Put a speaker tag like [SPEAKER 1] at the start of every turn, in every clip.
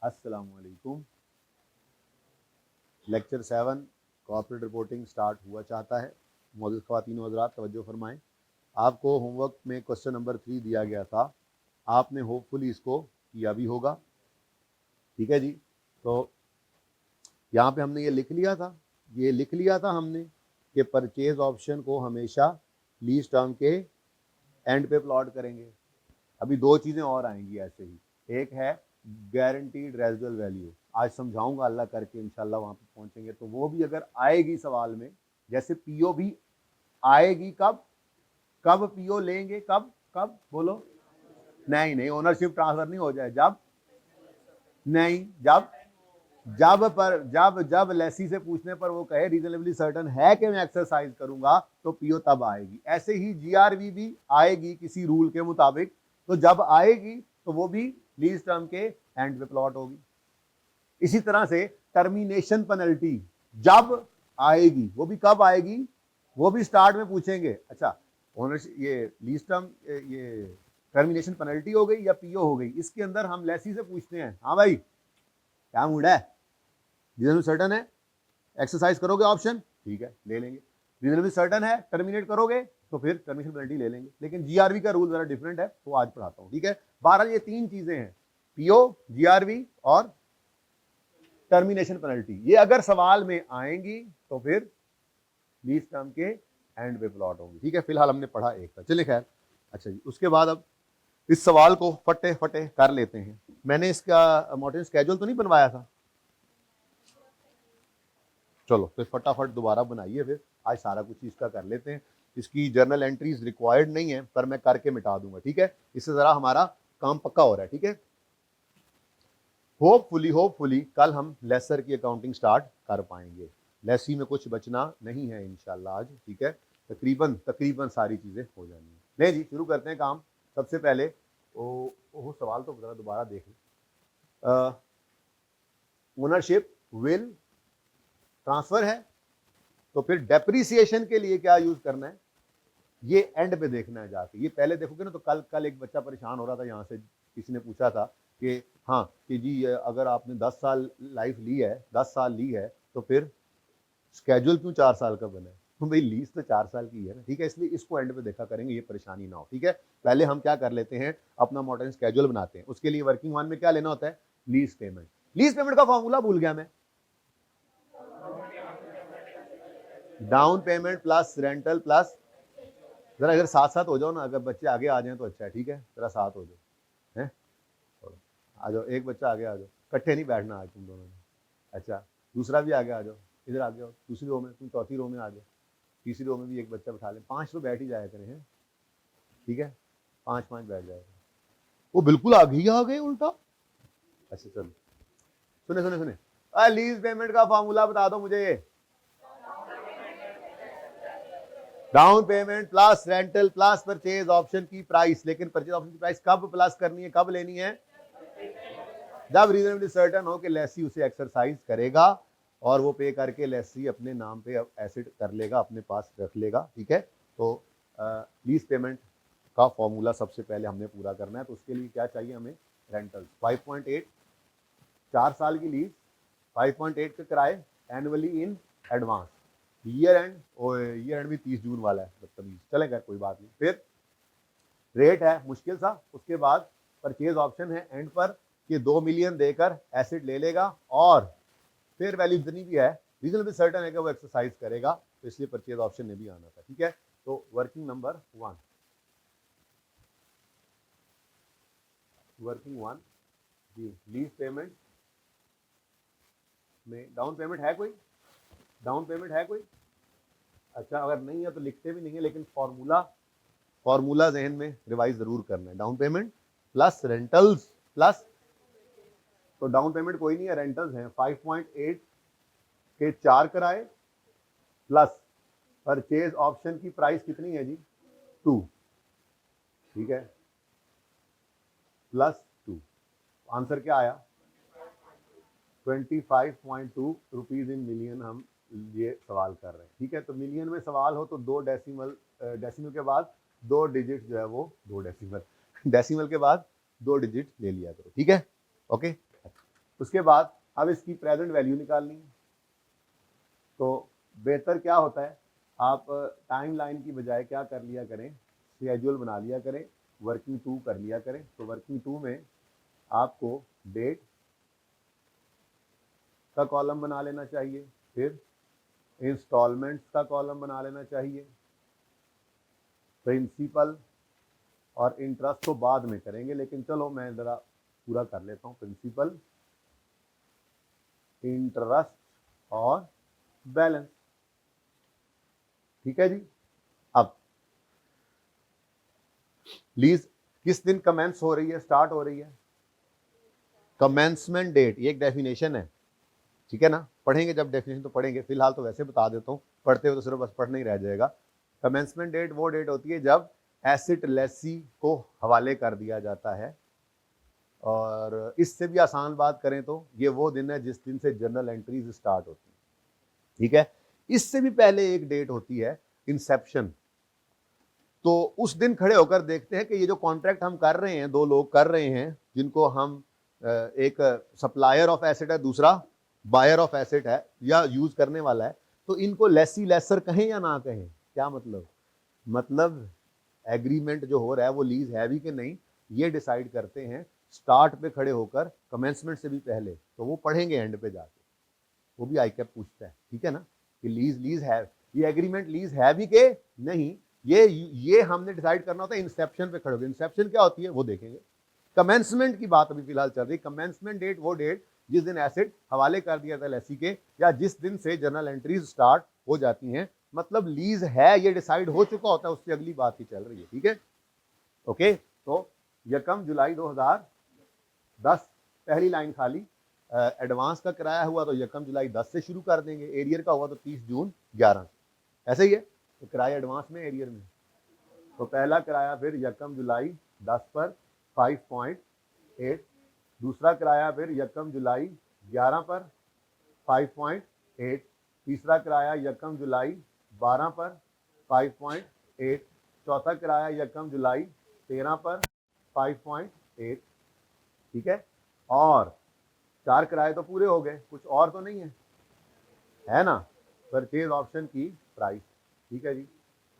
[SPEAKER 1] अस्सलामुअलैकुम। Lecture 7 corporate reporting start हुआ चाहता है। मौजूद ख़वातीन व हज़रात तवज्जो फरमाएं। आपको होमवर्क में क्वेश्चन नंबर 3 दिया गया था, आपने होपफुली इसको किया भी होगा। ठीक है जी। तो यहाँ पे हमने ये लिख लिया था हमने कि परचेज ऑप्शन को हमेशा लीज टर्म के एंड पे प्लॉट करेंगे। अभी दो चीज़ें और आएंगी ऐसे ही, एक है गारंटीड रेजिडुअल वैल्यू, आज समझाऊंगा अल्लाह करके, इंशाल्लाह वहां पे पहुंचेंगे तो वो भी अगर आएगी सवाल में, जैसे पीओ भी आएगी। कब कब पीओ लेंगे, कब कब बोलो। नहीं, ओनरशिप ट्रांसफर नहीं हो जाए, जब नहीं, जब लेसी से पूछने पर वो कहे रीजनेबली सर्टन है कि मैं एक्सरसाइज करूंगा, तो पीओ तब आएगी। ऐसे ही जीआरवी भी आएगी किसी रूल के मुताबिक, तो जब आएगी तो वो भी लीज टर्म के एंड पे प्लॉट होगी। इसी तरह से टर्मिनेशन पेनल्टी जब आएगी, वो भी कब आएगी, वो भी स्टार्ट में पूछेंगे। अच्छा, ओनरशिप, ये लीज टर्म, ये टर्मिनेशन पेनल्टी हो गई या पीओ हो गई, इसके अंदर हम लेसी से पूछते हैं, हाँ भाई क्या मूड है, रीजनेबल सर्टन है, एक्सरसाइज करोगे ऑप्शन, ठीक है ले लेंगे। रीजनेबल सर्टन है, टर्मिनेट करोगे तो फिर टर्मिनेशन पेनल्टी ले लेंगे। लेकिन जीआरवी का रूल जरा डिफरेंट है, तो आज पढ़ाता हूं। ठीक है, 12 ये तीन चीजें हैं, पीओ, जीआरवी और टर्मिनेशन पेनल्टी। ये अगर सवाल में आएंगी तो फिर लीज टर्म के एंड पे प्लॉट होंगी। ठीक है, फिलहाल हमने पढ़ा एक था, चलिए खैर। अच्छा जी, उसके बाद अब इस सवाल को फटे फटे कर लेते हैं। मैंने इसका मॉडर्न स्केड्यूल तो नहीं बनवाया था, चलो फिर फटाफट दोबारा बनाइए, फिर आज सारा कुछ इसका कर लेते हैं। इसकी जर्नल एंट्रीज रिक्वायर्ड नहीं है, पर मैं करके मिटा दूंगा। ठीक है, इससे जरा हमारा काम पक्का हो रहा है। ठीक है, होपफुली कल हम लेसर की अकाउंटिंग स्टार्ट कर पाएंगे। लेसी में कुछ बचना नहीं है इंशाल्लाह आज। ठीक है, तकरीबन सारी चीजें हो जानी है। नहीं जी, शुरू करते हैं काम। सबसे पहले वो सवाल तो जरा दोबारा देख लें। ओनरशिप विल ट्रांसफर है, तो फिर डेप्रिसिएशन के लिए क्या यूज करना है, ये एंड पे देखना है जाके। ये पहले देखोगे ना, तो कल एक बच्चा परेशान हो रहा था, यहाँ से किसी ने पूछा था कि हाँ कि जी अगर आपने 10 साल लाइफ ली है, 10 साल ली है, तो फिर स्केड्यूल क्यों 4 साल का बना है। तो भाई लीज तो 4 साल की है ना। ठीक है, इसलिए इसको एंड पे देखा करेंगे, ये परेशानी ना हो। ठीक है, पहले हम क्या कर लेते हैं, अपना मॉडर्न स्केड्यूल बनाते हैं। उसके लिए वर्किंग वन में क्या लेना होता है, लीज पेमेंट। लीज पेमेंट का फॉर्मूला भूल गया मैं, down payment plus rental plus, जरा अगर साथ साथ हो जाओ ना, अगर बच्चे आगे आ जाए तो अच्छा है। ठीक है, जरा साथ हो जाओ, हैं आ जाओ, एक बच्चा आगे आ जाओ, इकट्ठे नहीं बैठना आज तुम दोनों ने। अच्छा, दूसरा भी आगे आ जाओ, इधर आ जाओ, दूसरी रो में, तुम चौथी रो में आ जाओ, तीसरी रो में भी एक बच्चा बैठा लें, 5 तो बैठ ही जाया करें, हैं। ठीक है, 5 बैठ जाएगा। वो बिल्कुल आगे ही आ गए उल्टा। अच्छा चलो, सुने लीज पेमेंट का फॉर्मूला बता दो मुझे। Down payment plus rental plus purchase option की प्राइस। लेकिन परचेज ऑप्शन की प्राइस कब प्लस करनी है, कब लेनी है, जब रीजनेबली सर्टन हो कि लेसी उसे एक्सरसाइज करेगा और वो पे करके लेसी अपने नाम पे एसेट कर लेगा, अपने पास रख लेगा। ठीक है, तो लीज पेमेंट का फॉर्मूला सबसे पहले हमने पूरा करना है। तो उसके लिए क्या चाहिए हमें, रेंटल 5.8, 4 साल की लीज, 5.8 के किराए annually in advance. Year and भी 30 जून वाला है, बदतमीज, चलेगा कोई बात नहीं। फिर रेट है मुश्किल सा, उसके बाद परचेज ऑप्शन है एंड पर कि 2 मिलियन देकर एसेट ले लेगा, और फेयर वैल्यू जितनी भी है रीजनेबल सर्टन है कि वो एक्सरसाइज करेगा, तो इसलिए परचेज ऑप्शन ने भी आना था। ठीक है, तो वर्किंग नंबर 1, वर्किंग 1 जी, लीज पेमेंट में डाउन पेमेंट है कोई, डाउन पेमेंट है कोई। अच्छा, अगर नहीं है तो लिखते भी नहीं है, लेकिन फॉर्मूला जहन में रिवाइज जरूर करना है। Down payment plus rentals plus, तो डाउन पेमेंट कोई नहीं है, रेंटल्स हैं 5.8 के 4 किराए प्लस परचेज ऑप्शन की प्राइस कितनी है जी, 2। ठीक है, प्लस 2, आंसर क्या आया, 25.2 रुपीज इन मिलियन हम ये सवाल कर रहे हैं। ठीक है, तो मिलियन में सवाल हो तो 2 डेसिमल के बाद 2 डिजिट जो है वो 2 डेसिमल के बाद 2 डिजिट ले लिया करो। ठीक है, ओके। उसके बाद अब इसकी प्रेजेंट वैल्यू निकालनी है। तो बेहतर क्या होता है, आप टाइम लाइन की बजाय क्या कर लिया करें, शेड्यूल बना लिया करें, वर्किंग टू कर लिया करें। तो वर्किंग टू में आपको डेट का कॉलम बना लेना चाहिए, फिर इंस्टॉलमेंट्स का कॉलम बना लेना चाहिए, प्रिंसिपल और इंटरेस्ट तो बाद में करेंगे, लेकिन चलो मैं ज़रा पूरा कर लेता हूँ। प्रिंसिपल, इंटरेस्ट और बैलेंस, ठीक है जी। अब लीज किस दिन कमेंस हो रही है, स्टार्ट हो रही है? कमेंसमेंट डेट, ये एक डेफिनेशन है, ठीक है ना, पढ़ेंगे जब डेफिनेशन तो पढ़ेंगे, फिलहाल तो वैसे बता देता हूँ, पढ़ते हो तो सिर्फ बस पढ़ना ही रह जाएगा। कमेंसमेंट डेट वो डेट होती है जब एसेट लेसी को हवाले कर दिया जाता है, और इससे भी आसान बात करें तो ये वो दिन है जिस दिन से जर्नल एंट्रीज स्टार्ट होती है, ठीक है। इससे भी पहले एक डेट होती है इंसेप्शन। तो उस दिन खड़े होकर देखते हैं कि ये जो कॉन्ट्रैक्ट हम कर रहे हैं, दो लोग कर रहे हैं, जिनको हम एक सप्लायर ऑफ एसेट है, दूसरा बायर ऑफ एसेट है या यूज करने वाला है, तो इनको लेसी लेसर कहें या ना कहें? क्या मतलब एग्रीमेंट जो हो रहा है वो लीज है भी कि नहीं, ये डिसाइड करते हैं स्टार्ट पे खड़े होकर, कमेंसमेंट से भी पहले। तो वो पढ़ेंगे एंड पे जाके, वो भी आईकैप पूछता है, ठीक है ना, कि लीज है, ये एग्रीमेंट लीज है भी के नहीं, ये हमने डिसाइड करना होता है इंसेप्शन पे खड़े होकर। इंसेप्शन क्या होती है वो देखेंगे। कमेंसमेंट की बात अभी फिलहाल चल रही। कमेंसमेंट डेट वो डेट जिस दिन एसेट हवाले कर दिया था लेसी के, या जिस दिन से जर्नल एंट्रीज स्टार्ट हो जाती हैं, मतलब लीज है ये डिसाइड हो चुका होता है, उससे अगली बात ही चल रही है, ठीक है। ओके, तो यकम जुलाई 2010, पहली लाइन खाली, एडवांस का किराया हुआ तो यकम जुलाई 10 से शुरू कर देंगे, एरियर का हुआ तो 30 जून 11 से, ऐसे ही है। तो किराया एडवांस में, एरियर में, तो पहला किराया फिर यकम जुलाई 10 पर 5.8, दूसरा किराया फिर यकम जुलाई 11 पर 5.8, तीसरा किराया यकम जुलाई 12 पर 5.8, चौथा किराया यकम जुलाई 13 पर 5.8, ठीक है। और 4 किराए तो पूरे हो गए, कुछ और तो नहीं है ना। परचेज ऑप्शन की प्राइस, ठीक है जी,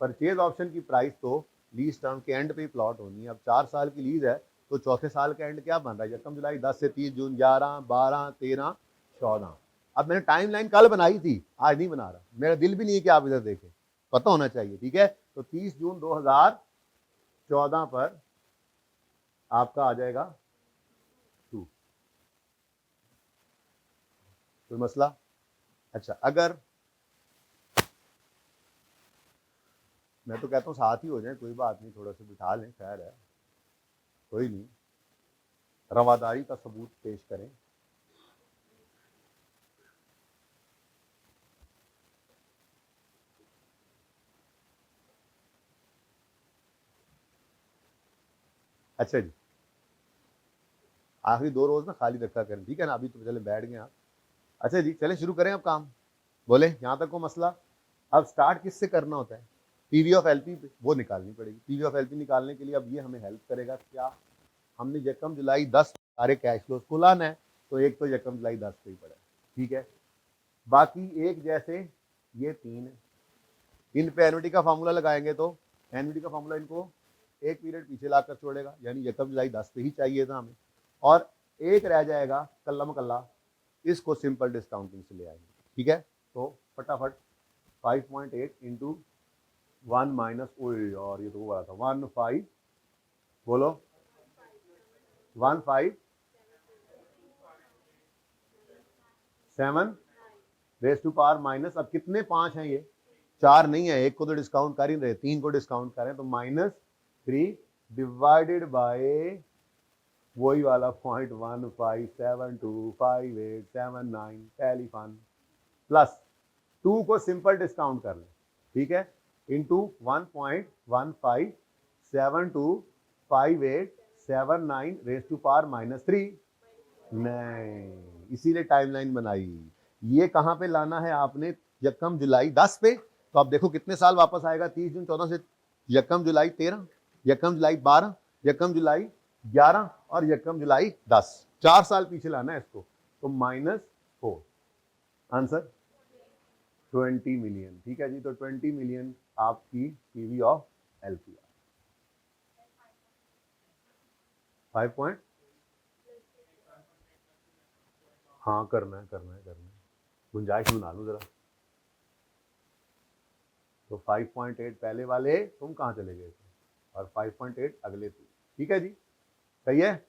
[SPEAKER 1] परचेज ऑप्शन की प्राइस तो लीज टर्म के एंड पे प्लॉट होनी है। अब 4 साल की लीज है तो चौथे साल का एंड क्या बन रहा है, यकम जुलाई 10 से 30 जून 11 12 13 14। अब मैंने टाइम लाइन कल बनाई थी, आज नहीं बना रहा, मेरा दिल भी नहीं है कि आप इधर देखें, पता होना चाहिए, ठीक है। तो 30 जून 2014 पर आपका आ जाएगा 2, कोई मसला? अच्छा, अगर मैं तो कहता हूँ साथ ही हो जाए, कोई बात नहीं, थोड़ा सा बिठा लें, खैर है, कोई नहीं, रवादारी का सबूत पेश करें। अच्छा जी, आखिरी 2 रोज ना खाली रखा करें, ठीक है ना, अभी तो चले बैठ गए आप। अच्छा जी, चले शुरू करें अब काम, बोले यहाँ तक को मसला। अब स्टार्ट किससे करना होता है? पीवी ऑफ एलपी वो निकालनी पड़ेगी। पीवी ऑफ एलपी निकालने के लिए अब ये हमें हेल्प करेगा क्या, हमने यकम जुलाई 10 सारे कैश फ्लोज को लाना है, तो एक तो यकम जुलाई 10 पे ही पड़ा है, ठीक है। बाकी एक जैसे ये 3 है, इन पे एनुटी का फार्मूला लगाएंगे तो एनुटी का फार्मूला इनको एक पीरियड पीछे लाकर छोड़ेगा, यानी यकम जुलाई 10 पे ही चाहिए था हमें। और एक रह जाएगा कल्ला मकल्ला, इसको सिंपल डिस्काउंटिंग से ले आएंगे, ठीक है। तो फटाफट 5.8 इंटू 1 माइनस, और ये तो वो था 15, बोलो 157 रेस टू पावर माइनस, अब कितने 5 हैं, ये 4 नहीं है, एक को तो डिस्काउंट कर ही रहे, 3 को डिस्काउंट करें तो -3 डिवाइडेड बाय वही वाला 0.15725879 टेलीफोन, प्लस 2 को सिंपल डिस्काउंट कर लें, ठीक है, इंटू 1.15725879 रेस टू पावर -3, नहीं, इसीलिए टाइमलाइन बनाई। ये कहाँ पे लाना है आपने, यकम जुलाई 10 पे। तो आप देखो कितने साल वापस आएगा, 30 जून 14 से यकम जुलाई 13, यकम जुलाई 12, यकम जुलाई 11 और यकम जुलाई 10, 4 साल पीछे लाना है इसको। तो -4, आंसर 20 मिलियन। ठीक है जी, तो 20 मिलियन आपकी पीवी ऑफ एलपीआर। 5 पॉइंट, हाँ करना है, गुंजाइश बना लूँ जरा। तो 5.8 पहले वाले तुम कहाँ चले गए थे, और 5.8 अगले थे। ठीक है जी, सही है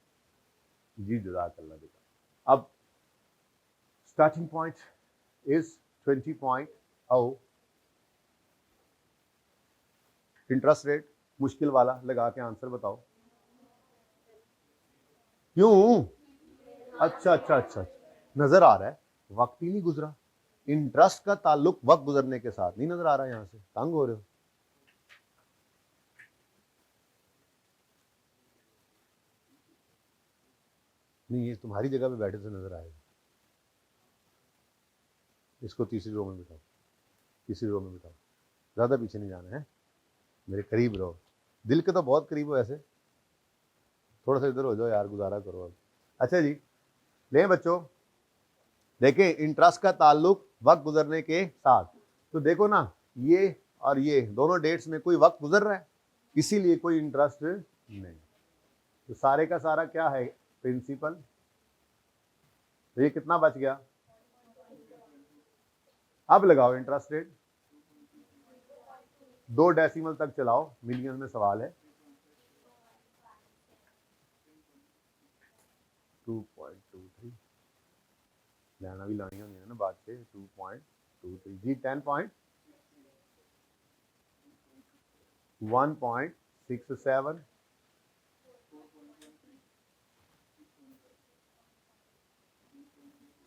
[SPEAKER 1] जी, जज़ाकल्लाह बेटा। अब starting point is 20.0। Interest rate मुश्किल वाला लगा के आंसर बताओ। क्यों? अच्छा, नजर आ रहा है वक्त ही नहीं गुजरा। इंटरेस्ट का ताल्लुक वक्त गुजरने के साथ नहीं नजर आ रहा है, यहां से तंग हो रहे हो। नहीं, ये तुम्हारी जगह पे बैठे से नजर आएगा। इसको तीसरी रो में बिठाओ, तीसरी रो में बिठाओ, ज्यादा पीछे नहीं जाना है, मेरे करीब रहो। दिल के तो बहुत करीब हो ऐसे, थोड़ा सा इधर हो जाओ यार, गुजारा करो अब। अच्छा जी, ले बच्चों, देखें इंटरेस्ट का ताल्लुक वक्त गुजरने के साथ। तो देखो ना, ये और ये दोनों डेट्स में कोई वक्त गुजर रहा है, इसीलिए कोई इंटरेस्ट नहीं। तो सारे का सारा क्या है, प्रिंसिपल। तो ये कितना बच गया, अब लगाओ इंटरेस्ट रेट, 2 डेसिमल तक चलाओ, मिलियन में सवाल है। 2.23 लेना भी लानी होनी है ना बात से। 2.23 जी, 10.1.67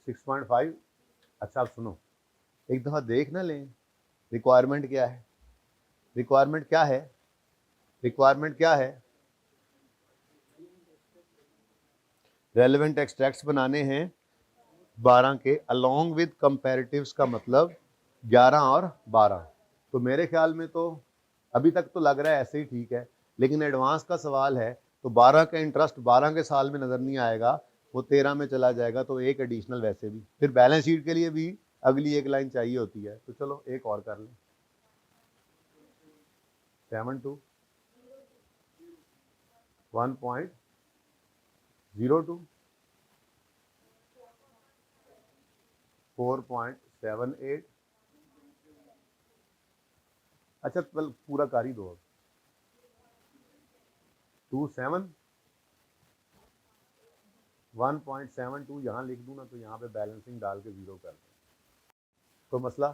[SPEAKER 1] 6.5। अच्छा आप सुनो, एक दफा देख ना लें रिक्वायरमेंट क्या है। रिक्वायरमेंट क्या है, रिक्वायरमेंट क्या है, रेलेवेंट एक्सट्रैक्ट्स बनाने हैं 12 के, अलोंग विद कंपैरेटिव्स का मतलब 11 और 12। तो मेरे ख्याल में तो अभी तक तो लग रहा है ऐसे ही ठीक है, लेकिन एडवांस का सवाल है तो 12 का इंटरेस्ट 12 के साल में नजर नहीं आएगा, वो 13 में चला जाएगा, तो एक एडिशनल वैसे भी, फिर बैलेंस शीट के लिए भी अगली एक लाइन चाहिए होती है। तो चलो एक और कर लें, 7.2 1.02 4.78। अच्छा कल पूरा कर ही दो अब, 27 1.72 यहाँ लिख दूँ ना, तो यहाँ पे बैलेंसिंग डाल के 0 कर दें तो मसला।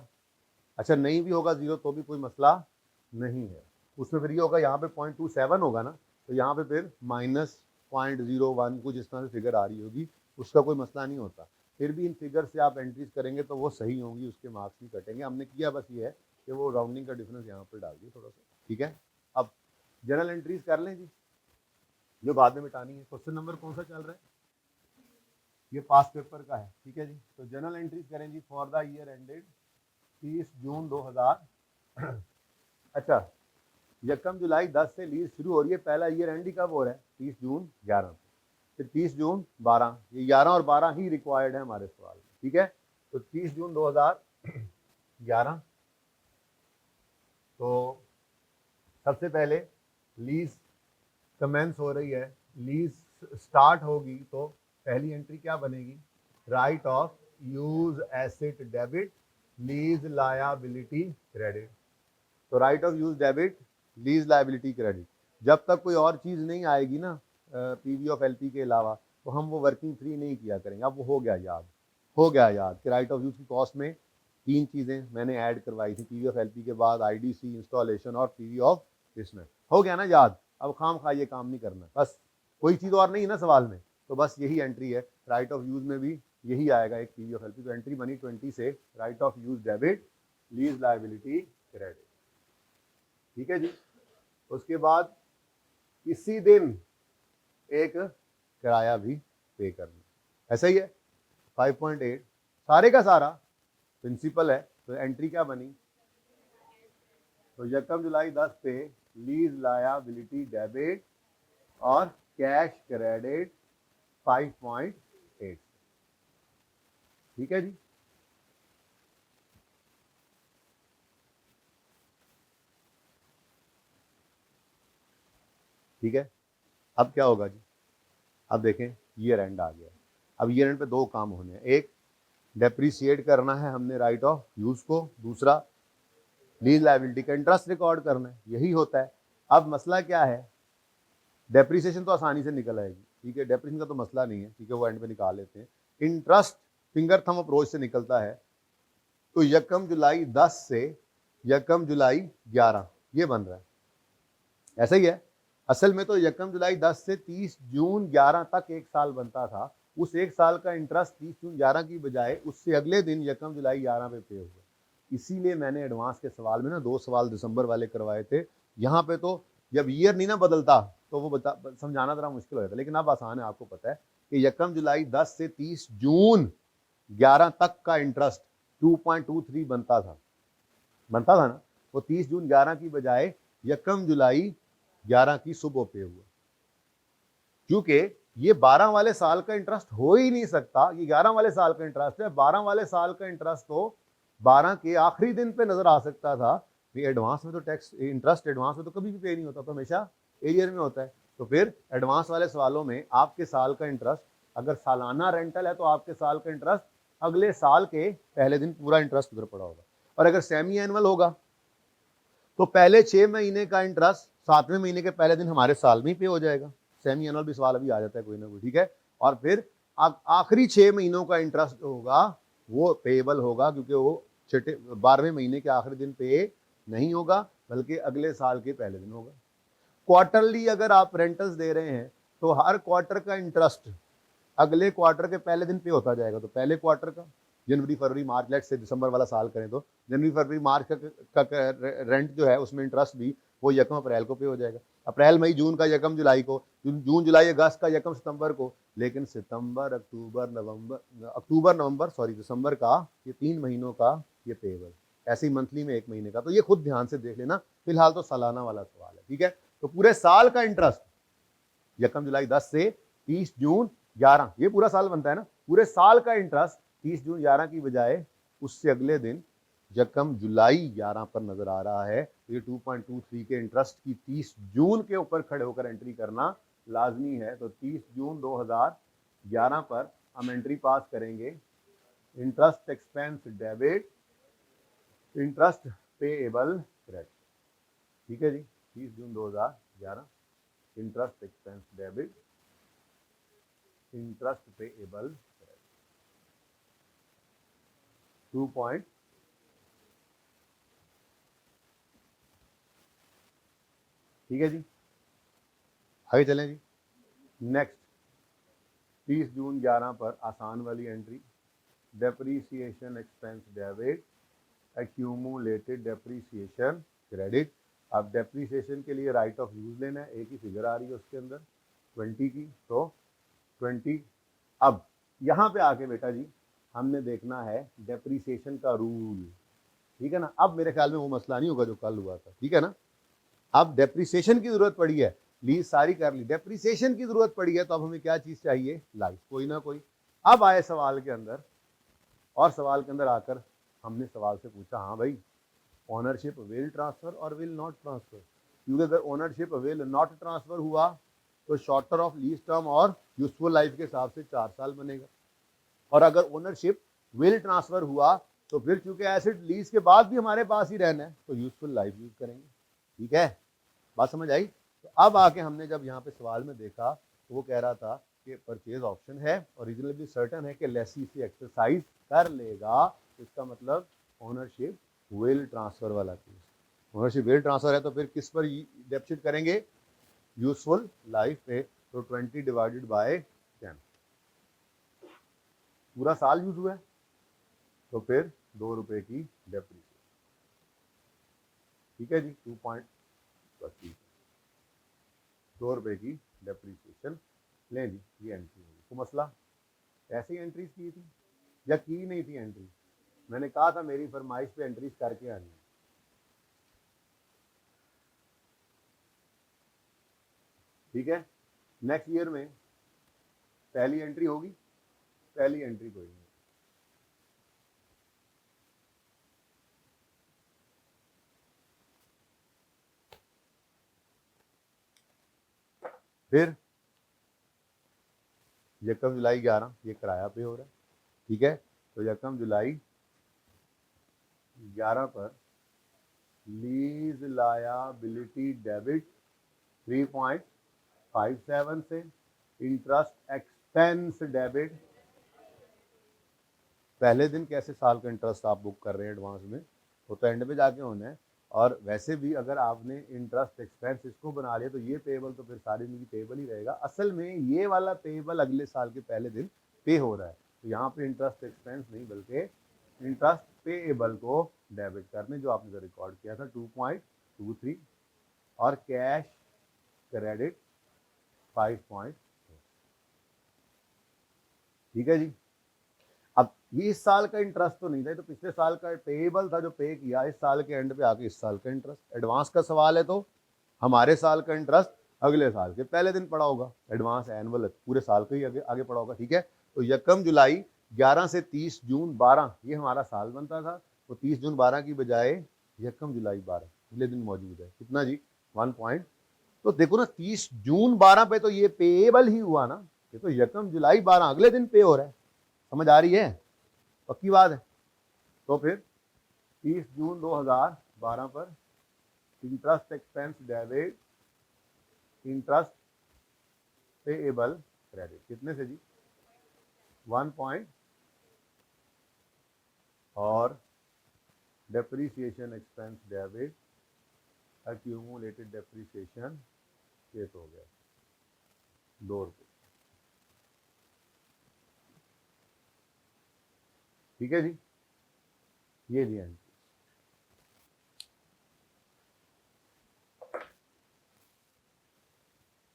[SPEAKER 1] अच्छा नहीं भी होगा 0 तो भी कोई मसला नहीं है, उसमें फिर ये होगा यहाँ पे 0.27 होगा ना, तो यहाँ पे फिर -0.01 कुछ इस तरह से फिगर आ रही होगी, उसका कोई मसला नहीं होता। फिर भी इन फिगर से आप एंट्रीज करेंगे तो वो सही होंगी, उसके मार्क्स नहीं कटेंगे। हमने किया बस ये है कि वो राउंडिंग का डिफरेंस यहाँ पर डाल दिए थोड़ा सा। ठीक है, अब जनरल एंट्रीज कर लें जी, जो बाद में मिटानी है। क्वेश्चन नंबर कौन सा चल रहा है, ये पास पेपर का है। ठीक है जी, तो जनरल एंट्रीज करें जी, फॉर द ईयर एंडेड 30 जून 2000। अच्छा, 1 जुलाई 10 से लीज शुरू हो रही है, पहला ईयर एंड ही कब हो रहा है, 30 जून 11, फिर 30 जून 12, ये 11 और 12 ही रिक्वायर्ड है हमारे सवाल में। ठीक है, तो 30 जून 2011, तो सबसे पहले लीज कमेंस हो रही है, लीज स्टार्ट होगी, तो पहली एंट्री क्या बनेगी, right of use asset debit, lease liability credit. तो right of use debit, lease liability credit, जब तक कोई और चीज नहीं आएगी ना पीवी ऑफ एलपी के अलावा, तो हम वो वर्किंग फ्री नहीं किया करेंगे। अब वो हो गया याद, हो गया याद कि राइट ऑफ यूज की कॉस्ट में 3 चीजें मैंने ऐड करवाई थी, पीवी ऑफ एलपी के बाद आईडीसी इंस्टॉलेशन और पीवी ऑफ बिजनेस, हो गया ना याद। अब खाम खा ये काम नहीं करना, बस कोई चीज और नहीं है ना सवाल में, तो बस यही एंट्री है। राइट ऑफ यूज में भी यही आएगा एक पीवी ऑफ एलपी, तो एंट्री बनी 20 से right of use debit, lease liability credit. ठीक है जी, उसके बाद इसी दिन एक किराया भी पे करना, ऐसा ही है। 5.8 सारे का सारा प्रिंसिपल है, तो एंट्री क्या बनी, तो 1 जुलाई 10 पे लीज लायबिलिटी डेबिट और कैश क्रेडिट 5.8। ठीक है जी। ठीक है, अब क्या होगा जी, अब देखें ईयर एंड आ गया। अब ईयर एंड पे दो काम होने हैं, एक डेप्रिसिएट करना है हमने राइट ऑफ यूज को, दूसरा लीज लायबिलिटी का इंटरेस्ट रिकॉर्ड करना है, यही होता है। अब मसला क्या है, डेप्रिसिएशन तो आसानी से निकल आएगी, ठीक है, डेप्रिसिएशन का तो मसला नहीं है, ठीक है, वो एंड पे निकाल लेते हैं। इंटरेस्ट फिंगर थंब अप्रोच से निकलता है, तो यकम जुलाई 10 से यकम जुलाई 11 ये बन रहा है, ऐसा ही है। असल में तो यकम जुलाई 10 से 30 जून 11 तक एक साल बनता था, उस एक साल का इंटरेस्ट 30 जून 11 की बजाय उससे अगले दिन यकम जुलाई 11 पे पे हुआ। इसीलिए मैंने एडवांस के सवाल में ना 2 सवाल दिसंबर वाले करवाए थे। यहाँ पे तो जब ईयर नहीं ना बदलता तो वो समझाना जरा मुश्किल हो जाता, लेकिन अब आसान है, आपको पता है कि यकम जुलाई 10 से 30 जून 11 तक का इंटरेस्ट 2.23 बनता था ना, वो 30 जून 11 की बजाय यकम जुलाई 11 की सुबह पे हुआ। क्योंकि ये 12 वाले साल का इंटरेस्ट हो ही नहीं सकता, ये 11 वाले साल का इंटरेस्ट है। 12 वाले साल का इंटरेस्ट तो 12 के आखिरी दिन पे नजर आ सकता था। एडवांस में तो टैक्स इंटरेस्ट एडवांस में तो कभी भी पे नहीं होता, तो हमेशा एरियर में होता है। तो फिर एडवांस वाले सवालों में आपके साल का इंटरेस्ट, अगर सालाना रेंटल है तो आपके साल का इंटरेस्ट अगले साल के पहले दिन पूरा इंटरेस्ट उधर पड़ा होगा, और अगर सेमी एनुअल होगा तो पहले 6 महीने का इंटरेस्ट 7वें महीने के पहले दिन हमारे साल में ही पे हो जाएगा। सेमी एनुअल भी सवाल अभी आ जाता है कोई ना कोई, ठीक है। और फिर आखिरी 6 महीनों का इंटरेस्ट होगा वो पेएबल होगा, क्योंकि वो 12वें महीने के आखिरी दिन पे नहीं होगा, बल्कि अगले साल के पहले दिन होगा। क्वार्टरली अगर आप रेंटल्स दे रहे हैं तो हर क्वार्टर का इंटरेस्ट अगले क्वार्टर के पहले दिन पे होता जाएगा। तो पहले क्वार्टर का जनवरी फरवरी मार्च, लेट से दिसंबर वाला साल करें तो जनवरी फरवरी मार्च का रेंट जो है उसमें इंटरेस्ट भी वो यकम अप्रैल को पे हो जाएगा, अप्रैल मई जून का यकम जुलाई को, जून जुलाई अगस्त का यकम सितंबर को। लेकिन सितंबर अक्टूबर नवंबर सॉरी दिसंबर का ये 3 महीनों का ये पेएबल, ऐसे ही मंथली में 1 महीने का। तो ये खुद ध्यान से देख लेना, फिलहाल तो सालाना वाला सवाल है, ठीक है। तो पूरे साल का इंटरेस्ट यकम जुलाई 10 से 30 जून 11 ये पूरा साल बनता है ना, पूरे साल का इंटरेस्ट 30 जून 11 की बजाय उससे अगले दिन यकम जुलाई 11 पर नजर आ रहा है। ये 2.23 के इंटरेस्ट की 30 जून के ऊपर खड़े होकर एंट्री करना लाजमी है। तो 30 जून 2011 पर हम एंट्री पास करेंगे, interest expense debit, interest payable credit, ठीक है जी। 30 जून 2011 interest expense debit, interest payable credit 2 point, ठीक है जी। आगे चलें जी। नेक्स्ट 30 जून 11 पर आसान वाली entry, depreciation expense debit, accumulated depreciation credit. अब डेप्रीसिएशन के लिए राइट ऑफ यूज लेना है, एक ही फिगर आ रही है उसके अंदर 20 की, तो 20। अब यहाँ पे आके बेटा जी हमने देखना है डेप्रीसिएशन का रूल, ठीक है ना। अब मेरे ख्याल में वो मसला नहीं होगा जो कल हुआ था, ठीक है ना। अब डेप्रीसिएशन की जरूरत पड़ी है, लीज सारी कर ली, डेप्रीसिएशन की जरूरत पड़ी है, तो अब हमें क्या चीज चाहिए, लाइफ कोई ना कोई। अब आए सवाल के अंदर, और सवाल के अंदर आकर हमने सवाल से पूछा, हाँ भाई ओनरशिप विल ट्रांसफर और विल नॉट ट्रांसफर, क्योंकि अगर ओनरशिप विल नॉट ट्रांसफर हुआ तो शॉर्टर ऑफ लीज टर्म और यूजफुल लाइफ के हिसाब से 4 साल बनेगा, और अगर ओनरशिप विल ट्रांसफर हुआ तो फिर चूंकि एसिड लीज के बाद भी हमारे पास ही रहना है तो यूजफुल लाइफ यूज करेंगे, ठीक है। बात समझ आई। तो अब आके हमने जब यहाँ पे सवाल में देखा तो वो कह रहा था कि परचेज ऑप्शन है और रीजनेबली सर्टेन है कि लेसी से एक्सरसाइज कर लेगा, इसका मतलब ओनरशिप विल ट्रांसफर वाला केस। ओनरशिप विल ट्रांसफर है तो फिर किस पर डेप्सिट करेंगे, यूजफुल लाइफ पे। तो 20 डिवाइडेड बाय 10, पूरा साल यूज हुआ है तो फिर 2 रुपए की डेप्रिसिएशन, ठीक है जी। 2 रुपए की डेप्रिसिएशन लें जी, ये एंट्री होगी। तो मसला ऐसे ही एंट्रीज की थी या की नहीं थी एंट्री, मैंने कहा था मेरी फरमाइश पे एंट्रीज करके आनी है, ठीक है। नेक्स्ट ईयर में पहली एंट्री होगी, पहली एंट्री कोई नहीं, फिर यकम जुलाई 11 ये किराया पे हो रहा है, ठीक है। तो यकम जुलाई 11 पर लीज लायबिलिटी डेबिट 3.57 से, इंटरेस्ट एक्सपेंस डेबिट, पहले दिन कैसे साल का इंटरेस्ट आप बुक कर रहे हैं एडवांस में, वो तो एंड में जाके होना है। और वैसे भी अगर आपने इंटरेस्ट एक्सपेंस इसको बना लिया तो ये पेएबल तो फिर सारी जिंदगी पेएबल ही रहेगा। असल में ये वाला पेएबल अगले साल के पहले दिन पे हो रहा है, तो यहाँ पे इंटरेस्ट एक्सपेंस नहीं बल्कि इंटरेस्ट पेएबल को डेबिट करने, जो आपने रिकॉर्ड किया था 2.23, और कैश क्रेडिट 5. ठीक है जी। अब ये इस साल का इंटरेस्ट तो नहीं था, तो पिछले साल का पेएबल था जो पे किया, इस साल के एंड पे आके इस साल का इंटरेस्ट। एडवांस का सवाल है तो हमारे साल का इंटरेस्ट अगले साल के पहले दिन पड़ा होगा, एडवांस एनुअल पूरे साल का ही आगे पड़ा होगा, ठीक है। तो यकम जुलाई 11 से 30 जून 12 ये हमारा साल बनता था, तो 30 जून 12 की बजाय यकम जुलाई 12 अगले दिन मौजूद है। कितना जी 1 पॉइंट। तो देखो ना 30 जून 12 पे तो ये पेएबल ही हुआ ना, ये तो यकम जुलाई 12 अगले दिन पे हो रहा है। समझ आ रही है, पक्की बात है। तो फिर 30 जून 2012 पर interest expense debit interest payable credit कितने से जी 1 पॉइंट, और depreciation expense debit accumulated depreciation case हो गया 2 रुपये। ठीक है जी, ये जी एंट्री।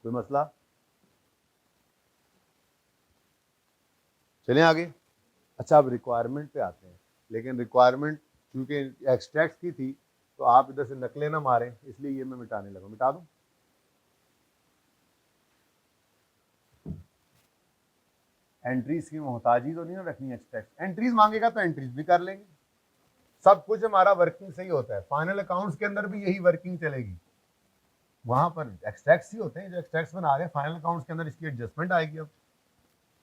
[SPEAKER 1] कोई मसला? चलें आगे। अच्छा अब रिक्वायरमेंट पे आते हैं, लेकिन रिक्वायरमेंट क्योंकि एक्सट्रैक्ट की थी तो आप इधर से नकलें ना मारें, इसलिए ये मैं मिटाने लगा। मिटा दूं? एंट्रीज की मोहताजी तो नहीं ना रखनी एक्सट्रैक्ट। एंट्रीज मांगेगा तो एंट्रीज भी कर लेंगे, सब कुछ हमारा वर्किंग सही होता है। फाइनल अकाउंट्स के अंदर भी यही वर्किंग चलेगी, वहां पर एक्सट्रैक्ट्स ही होते हैं जो एक्सट्रैक्ट्स बना रहे हैं। फाइनल अकाउंट्स के अंदर इसकी एडजस्टमेंट आएगी। अब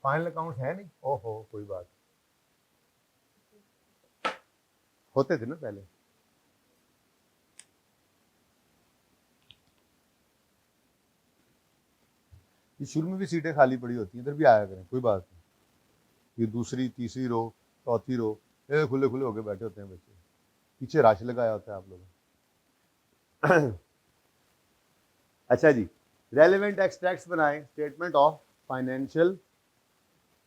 [SPEAKER 1] फाइनल अकाउंट्स है नहीं, ओहो कोई बात, होते थे ना पहले। ये शुरू में भी सीटें खाली पड़ी होती हैं, इधर भी आया करें, कोई बात नहीं। ये दूसरी तीसरी रो चौथी रो खुले खुले होके बैठे होते हैं बच्चे, पीछे रश लगाया होता है आप लोगों। अच्छा जी, रेलेवेंट एक्सट्रैक्ट्स बनाए स्टेटमेंट ऑफ फाइनेंशियल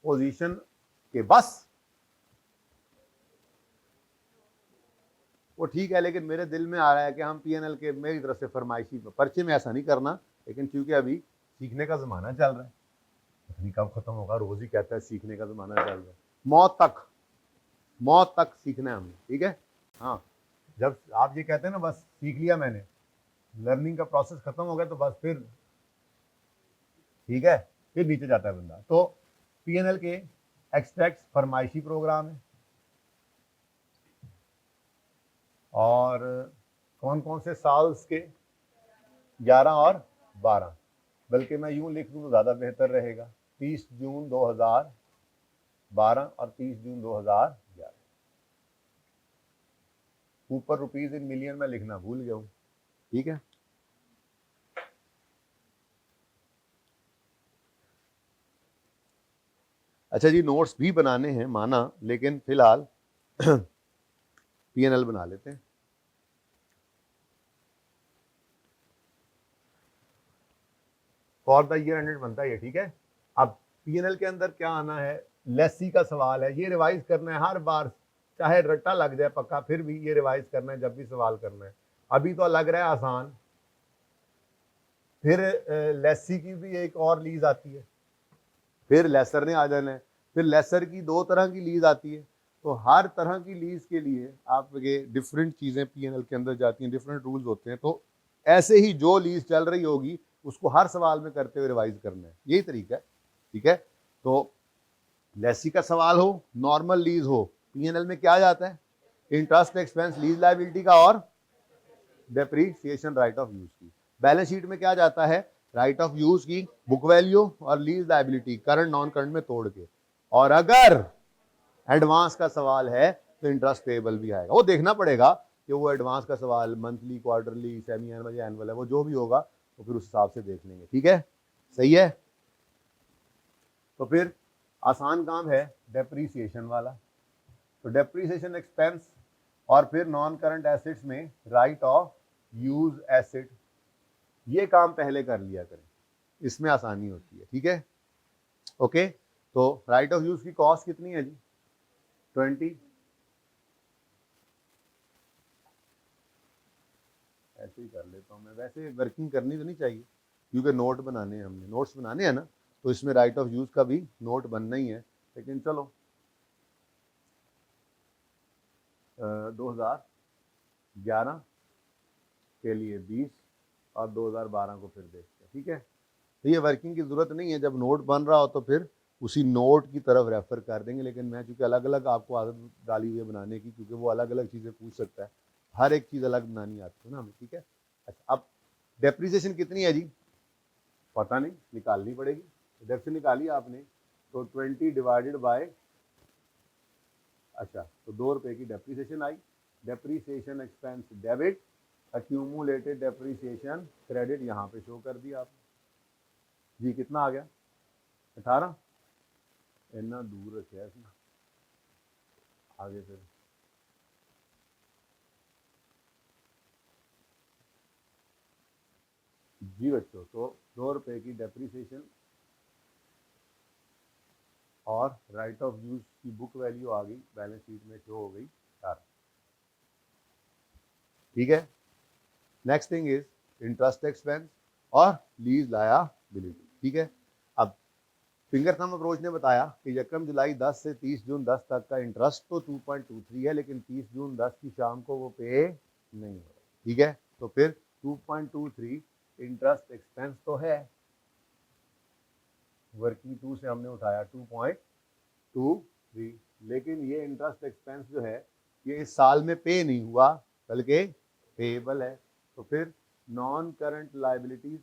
[SPEAKER 1] पोजीशन के, बस वो ठीक है। लेकिन मेरे दिल में आ रहा है कि हम पीएनएल के मेरी तरफ से फरमाइशी पर्चे में ऐसा नहीं करना, लेकिन क्योंकि अभी सीखने का ज़माना चल रहा है, पता नहीं कब खत्म होगा, रोज़ ही कहता है सीखने का ज़माना चल रहा है, मौत तक सीखना है हमने, ठीक है। हाँ, जब आप ये कहते हैं ना बस सीख लिया मैंने, लर्निंग का प्रोसेस खत्म हो गया तो बस फिर ठीक है, फिर नीचे जाता है बंदा। तो पीएनएल के एक्सट्रैक्ट फरमाइशी प्रोग्राम है, और कौन कौन से साल्स के 11 और 12, बल्कि मैं यूं लिख दूं तो ज़्यादा बेहतर रहेगा, 30 जून 2012 और 30 जून 2011। ऊपर रुपीज इन मिलियन में लिखना भूल गया हूँ, ठीक है। अच्छा जी, नोट्स भी बनाने हैं माना, लेकिन फिलहाल पीएनएल बना लेते हैं। फॉर द ईयर एंडेड बनता है ये, ठीक है। अब पीएनएल के अंदर क्या आना है, लेसी का सवाल है, ये रिवाइज करना है हर बार, चाहे रट्टा लग जाए पक्का, फिर भी ये रिवाइज करना है जब भी सवाल करना है। अभी तो लग रहा है आसान, फिर लेसी की भी एक और लीज आती है, फिर लेसर ने आ जाना है, फिर लेसर की 2 तरह की लीज आती है। तो हर तरह की लीज के लिए आप ये डिफरेंट चीज़ें पीएनएल के अंदर जाती हैं, डिफरेंट रूल्स होते हैं। तो ऐसे ही जो लीज चल रही होगी उसको हर सवाल में करते हुए रिवाइज करना है, यही तरीका है, ठीक है। तो लेसी का सवाल हो, नॉर्मल लीज हो, पीएनएल में क्या जाता है, इंटरेस्ट एक्सपेंस लीज लायबिलिटी का और डेप्रीसिएशन राइट ऑफ यूज की। बैलेंस शीट में क्या जाता है, राइट ऑफ यूज की बुक वैल्यू और lease liability current non current में तोड़ के, और अगर एडवांस का सवाल है तो इंटरेस्ट पेएबल भी आएगा। वो देखना पड़ेगा कि वो एडवांस का सवाल मंथली, क्वार्टरली, सेमी एनुअल या एनुअल है, वो जो भी होगा तो फिर उस हिसाब से देख लेंगे। ठीक है, सही है। तो फिर आसान काम है डेप्रीसिएशन वाला। तो डेप्रीसिएशन एक्सपेंस और फिर नॉन करंट एसेट्स में राइट ऑफ यूज एसेट, ये काम पहले कर लिया करें, इसमें आसानी होती है। ठीक है, ओके। तो राइट ऑफ यूज की कॉस्ट कितनी है जी? 20। ऐसे ही कर लेता हूँ मैं, वैसे वर्किंग करनी तो नहीं चाहिए क्योंकि नोट बनाने हैं, हमने नोट्स बनाने हैं ना, तो इसमें राइट ऑफ यूज का भी नोट बनना ही है। लेकिन चलो 2011 के लिए 20 और 2012 को फिर देखते हैं। ठीक है, तो ये वर्किंग की ज़रूरत नहीं है, जब नोट बन रहा हो तो फिर उसी नोट की तरफ रेफर कर देंगे। लेकिन मैं चूँकि अलग अलग आपको आदत डाली हुई है बनाने की, क्योंकि वो अलग अलग चीज़ें पूछ सकता है, हर एक चीज़ अलग बनानी आती है ना हमें। ठीक है, अच्छा अब डेप्रिसिएशन कितनी है जी? पता नहीं, निकालनी पड़ेगी। डेप्रिसिएशन निकाली आपने तो 20 डिवाइडेड बाय, अच्छा तो 2 रुपये की डेप्रिसिएशन आई। Depreciation expense debit, accumulated depreciation credit, यहाँ पे शो कर दिया आपने जी। कितना आ गया? 18। इतना दूर रखे इसमें, आगे फिर जी बच्चों। तो 2 रुपये की डेप्रिसिएशन और राइट ऑफ यूज की बुक वैल्यू आ गई, बैलेंस शीट में शो हो गई 4। ठीक है, next thing is interest expense और लीज लायबिलिटी। ठीक है, अब फिंगर थंब अप्रोच ने बताया कि यकम जुलाई 10 से 30 जून 10 तक का इंटरेस्ट तो 2.23 है, लेकिन 30 जून 10 की शाम को वो पे नहीं हो रहा। ठीक है, तो फिर 2.23 इंटरेस्ट एक्सपेंस तो है, वर्किंग 2 से हमने उठाया 2.23, लेकिन ये इंटरेस्ट एक्सपेंस जो है ये इस साल में पे नहीं हुआ बल्कि पेएबल है। तो फिर नॉन करंट लायबिलिटीज,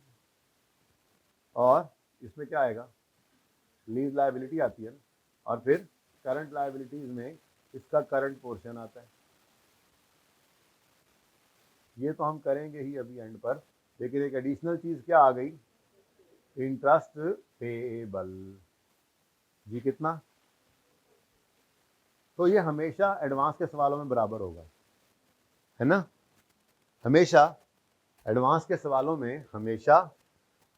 [SPEAKER 1] और इसमें क्या आएगा? लीज लायबिलिटी आती है ना, और फिर करंट लायबिलिटीज में इसका करंट पोर्शन आता है। ये तो हम करेंगे ही अभी एंड पर, लेकिन एक एडिशनल चीज क्या आ गई? इंटरेस्ट पेएबल जी। कितना? तो ये हमेशा एडवांस के सवालों में बराबर होगा, है ना? हमेशा एडवांस के सवालों में हमेशा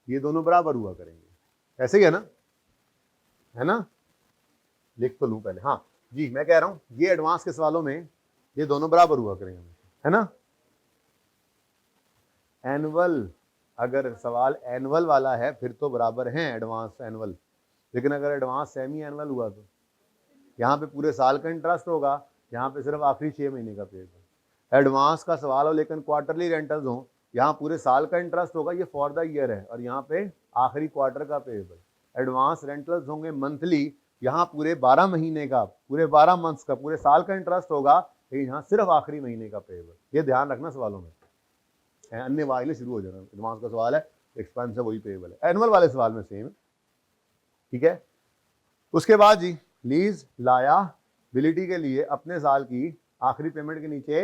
[SPEAKER 1] ये दोनों बराबर हुआ करेंगे, ऐसे ही है ना? है ना? लिख तो लूं पहले, हाँ जी, मैं कह रहा हूं ये एडवांस के सवालों में ये दोनों बराबर हुआ करेंगे, है ना? एनुअल, अगर सवाल एनुअल वाला है फिर तो बराबर हैं एडवांस एनुअल, लेकिन अगर एडवांस सेमी एनुअल हुआ तो यहाँ पे पूरे साल का इंटरेस्ट होगा, यहाँ पे सिर्फ आखिरी 6 महीने का पेएबल। एडवांस का सवाल हो लेकिन क्वार्टरली रेंटल्स हो, यहाँ पूरे साल का इंटरेस्ट होगा, ये फॉर द ईयर है, और यहाँ पे आखिरी क्वार्टर का पेएबल। एडवांस रेंटल्स होंगे मंथली, यहाँ पूरे 12 महीने का, पूरे 12 मंथ्स का, पूरे साल का इंटरेस्ट होगा, लेकिन यहाँ सिर्फ आखिरी महीने का पेएबल। ये ध्यान रखना सवालों में, अन्य वाले शुरू हो जाना। एडवांस का सवाल है, एक्सपेंस है, वही पेएबल है। एनुअल वाले सवाल में सेम है। ठीक है, उसके बाद जी लीज लायबिलिटी के लिए अपने साल की आखिरी पेमेंट के नीचे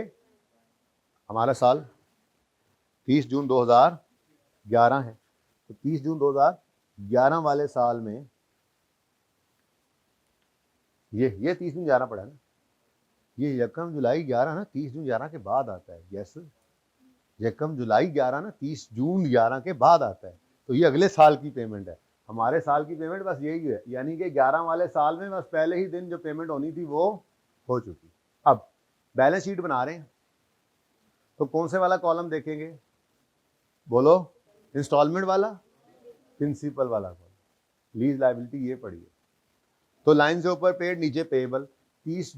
[SPEAKER 1] हमारा साल 30 जून 2011 है, तो 30 जून 2011 वाले साल में ये 30 जून 11 पड़ा है ना, ये यकम जुलाई 11 ना 30 जून 11 के बाद आता है। यस, यकम जुलाई 11 ना 30 जून 11 के बाद आता है, तो ये अगले साल की पेमेंट है। हमारे साल की पेमेंट बस यही है, यानी कि 11 वाले साल में बस पहले ही दिन जो पेमेंट होनी थी वो हो चुकी। अब बैलेंस शीट बना रहे हैं तो कौन से वाला कॉलम देखेंगे? बोलो, इंस्टॉलमेंट वाला, प्रिंसिपल वाला कॉलम, लीज लायबिलिटी ये पड़ी है। तो लाइन से ऊपर पेड, नीचे पेएबल। 30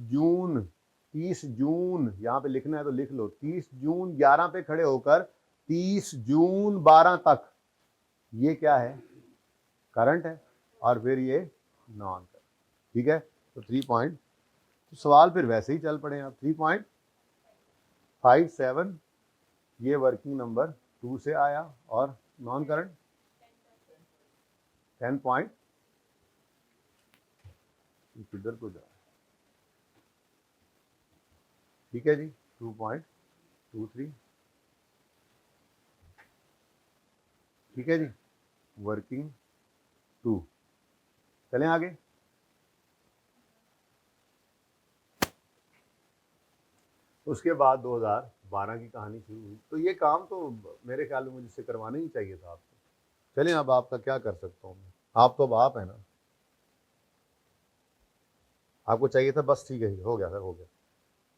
[SPEAKER 1] जून यहाँ पे लिखना है तो लिख लो, 30 जून 11 पे खड़े होकर 30 जून 12 तक ये क्या है? करंट है, और फिर ये नॉन करंट। ठीक है, तो 3 पॉइंट, तो सवाल फिर वैसे ही चल पड़े आप। 3.57 ये वर्किंग नंबर 2 से आया, और नॉन करंट 10 पॉइंट किधर को जा, ठीक है जी, 2.23, ठीक है जी, वर्किंग 2। चलें आगे। उसके बाद 2012 की कहानी शुरू हुई। तो ये काम तो मेरे ख्याल में मुझे इससे करवाना ही चाहिए था आपको। चलें, अब आपका क्या कर सकता हूँ मैं, आप तो बाप है ना, आपको चाहिए था बस, ठीक है, हो गया सर, हो गया।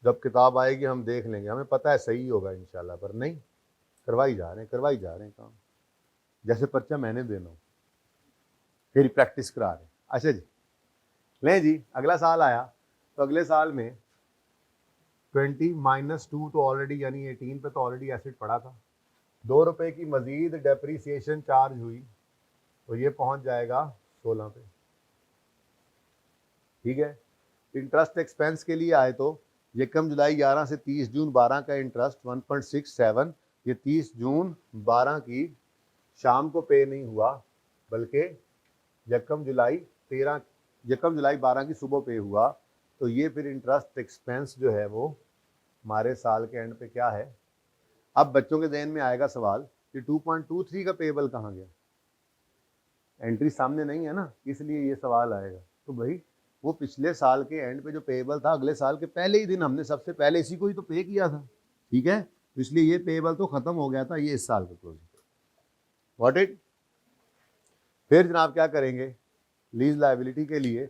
[SPEAKER 1] जब किताब आएगी हम देख लेंगे, हमें पता है सही होगा इंशाल्लाह, पर नहीं, करवाई जा रहे हैं काम, जैसे पर्चा मैंने देना हो, फिर प्रैक्टिस करा रहे हैं। अच्छा जी, लें जी, अगला साल आया, तो अगले साल में 20 - 2 तो ऑलरेडी, यानी 18 पे तो ऑलरेडी एसिड पड़ा था। 2 रुपए की मजीद डेप्रीसिएशन चार्ज हुई, तो ये पहुंच जाएगा 16 पे, ठीक है। इंटरेस्ट एक्सपेंस के लिए आए तो यकम जुलाई 11 से 30 जून 12 का इंटरेस्ट 1.67, ये 30 जून 12 की शाम को पे नहीं हुआ, बल्कि यकम जुलाई 12 की सुबह पे हुआ। तो ये फिर इंटरेस्ट एक्सपेंस जो है वो हमारे साल के एंड पे क्या है। अब बच्चों के जहन में आएगा सवाल कि 2.23 का पेबल कहाँ गया, एंट्री सामने नहीं है ना, इसलिए ये सवाल आएगा। तो भाई वो पिछले साल के एंड पे जो पेबल था, अगले साल के पहले ही दिन हमने सबसे पहले इसी को ही तो पे किया था, ठीक है, तो इसलिए ये पेबल तो खत्म हो गया था, ये इस साल का क्लोजिंग। What it. फिर जनाब क्या करेंगे, लीज लायबिलिटी के लिए,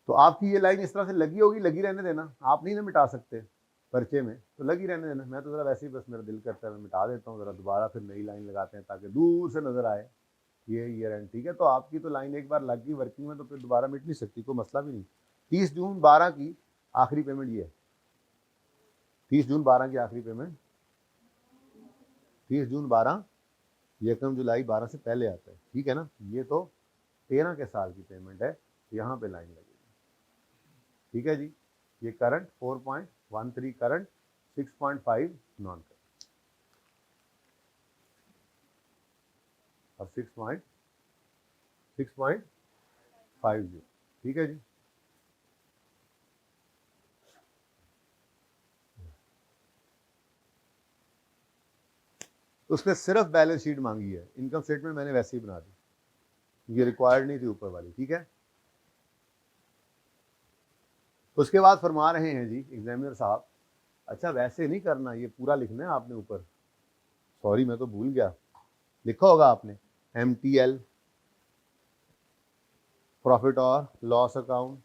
[SPEAKER 1] तो आपकी ये लाइन इस तरह से लगी होगी, लगी रहने देना, आप नहीं ना मिटा सकते पर्चे में, तो लगी रहने देना। मैं तो ज़रा वैसे ही बस मेरा दिल करता है मैं मिटा देता हूँ, ज़रा दोबारा फिर नई लाइन लगाते हैं ताकि दूर से नज़र आए ये ईयर एंड, ठीक है। तो आपकी तो लाइन एक बार लग गई वर्किंग में, तो फिर दोबारा मिट नहीं सकती, कोई मसला भी नहीं। 30 जून 12 की आखिरी पेमेंट ये है, 30 जून 12 की आखिरी पेमेंट, 30 जून 12 यकम जुलाई 12 से पहले आता है, ठीक है ना। ये तो 13 के साल की पेमेंट है, यहाँ पे लाइन लगेगी, ठीक है जी। ये करंट 4.13 करंट, 6.5 नॉन करंट और 6.50, ठीक है जी। उसने सिर्फ बैलेंस शीट मांगी है, इनकम स्टेटमेंट मैंने वैसे ही बना दी, ये रिक्वायर्ड नहीं थी ऊपर वाली, ठीक है। उसके बाद फरमा रहे हैं जी एग्जामिनर साहब, अच्छा वैसे नहीं करना, ये पूरा लिखना है आपने ऊपर, सॉरी मैं तो भूल गया, लिखा होगा आपने MTL प्रॉफिट और loss account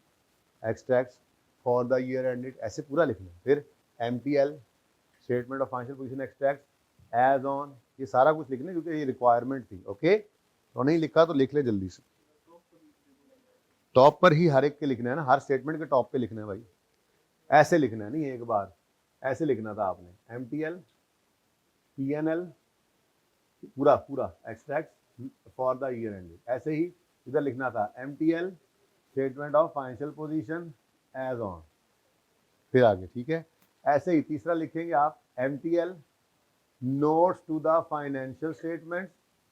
[SPEAKER 1] extract for the year ended, ऐसे पूरा लिखना है। फिर MTL statement of financial position extract as on, ये सारा कुछ लिखना है क्योंकि ये रिक्वायरमेंट थी, ओके। तो नहीं लिखा तो लिख ले जल्दी से, टॉप पर ही हर एक के लिखना है ना, हर स्टेटमेंट के टॉप पे लिखना है भाई, ऐसे लिखना है, नहीं एक बार ऐसे लिखना था आपने, MTL PNL पूरा पूरा extract for the year ended, ऐसे ही इधर लिखना था MTL statement of financial position as on, फिर आगे, ठीक है। ऐसे ही तीसरा लिखेंगे आप MTL notes to the financial statement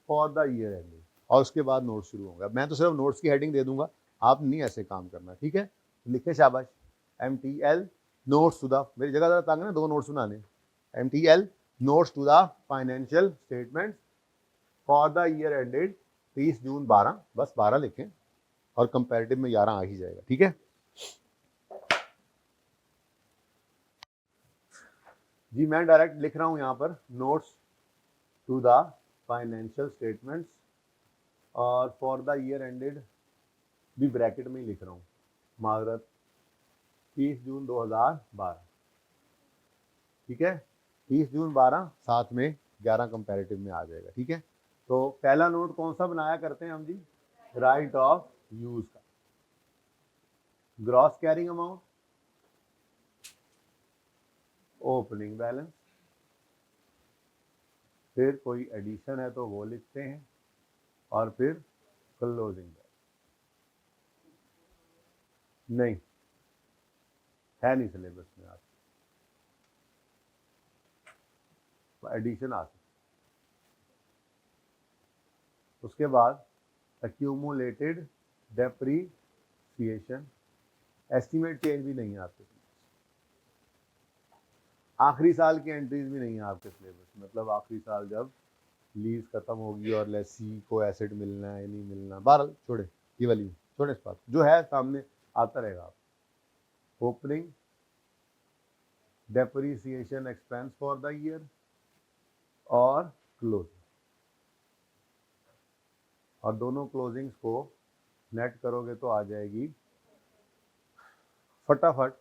[SPEAKER 1] for the year ended, और उसके बाद नोट्स शुरू होंगे। मैं तो सिर्फ नोट्स की हेडिंग दे दूंगा, आप नहीं ऐसे काम करना, ठीक है। लिखे शाबाश, MTL नोट्स टू द, मेरी जगह ज़रा तंग है ना, 2 नोट्स बनाने, MTL notes to the financial statement for the year ended 30 June 12, बस 12 लिखें और कंपैरेटिव में 11 आ ही जाएगा, ठीक है जी। मैं डायरेक्ट लिख रहा हूं यहां पर notes to the financial statements और फॉर द ईयर एंडेड भी ब्रैकेट में ही लिख रहा हूं, माजरत 30 जून 2012, ठीक है। 30 जून 12 साथ में 11 कंपैरेटिव में आ जाएगा, ठीक है। तो पहला नोट कौन सा बनाया करते हैं हम जी, राइट ऑफ यूज का, gross carrying amount, opening balance, फिर कोई एडिशन है तो वो लिखते हैं, और फिर क्लोजिंग बैलेंस। नहीं है, नहीं सिलेबस में आप एडिशन आ सकती, उसके बाद एक्यूमुलेटेड डेप्रीसिएशन, एस्टीमेट चेंज भी नहीं है आपके पास, आखिरी साल की एंट्रीज भी नहीं है आपके सिलेबस, मतलब आखिरी साल जब लीज खत्म होगी और लेसी को एसेट मिलना है नहीं मिलना, बहरहाल छोड़े ये वाली, छोड़े इस बात जो है सामने आता रहेगा आप। Opening depreciation expense for the year और क्लोजिंग, और दोनों क्लोजिंग्स को नेट करोगे तो आ जाएगी फटाफट।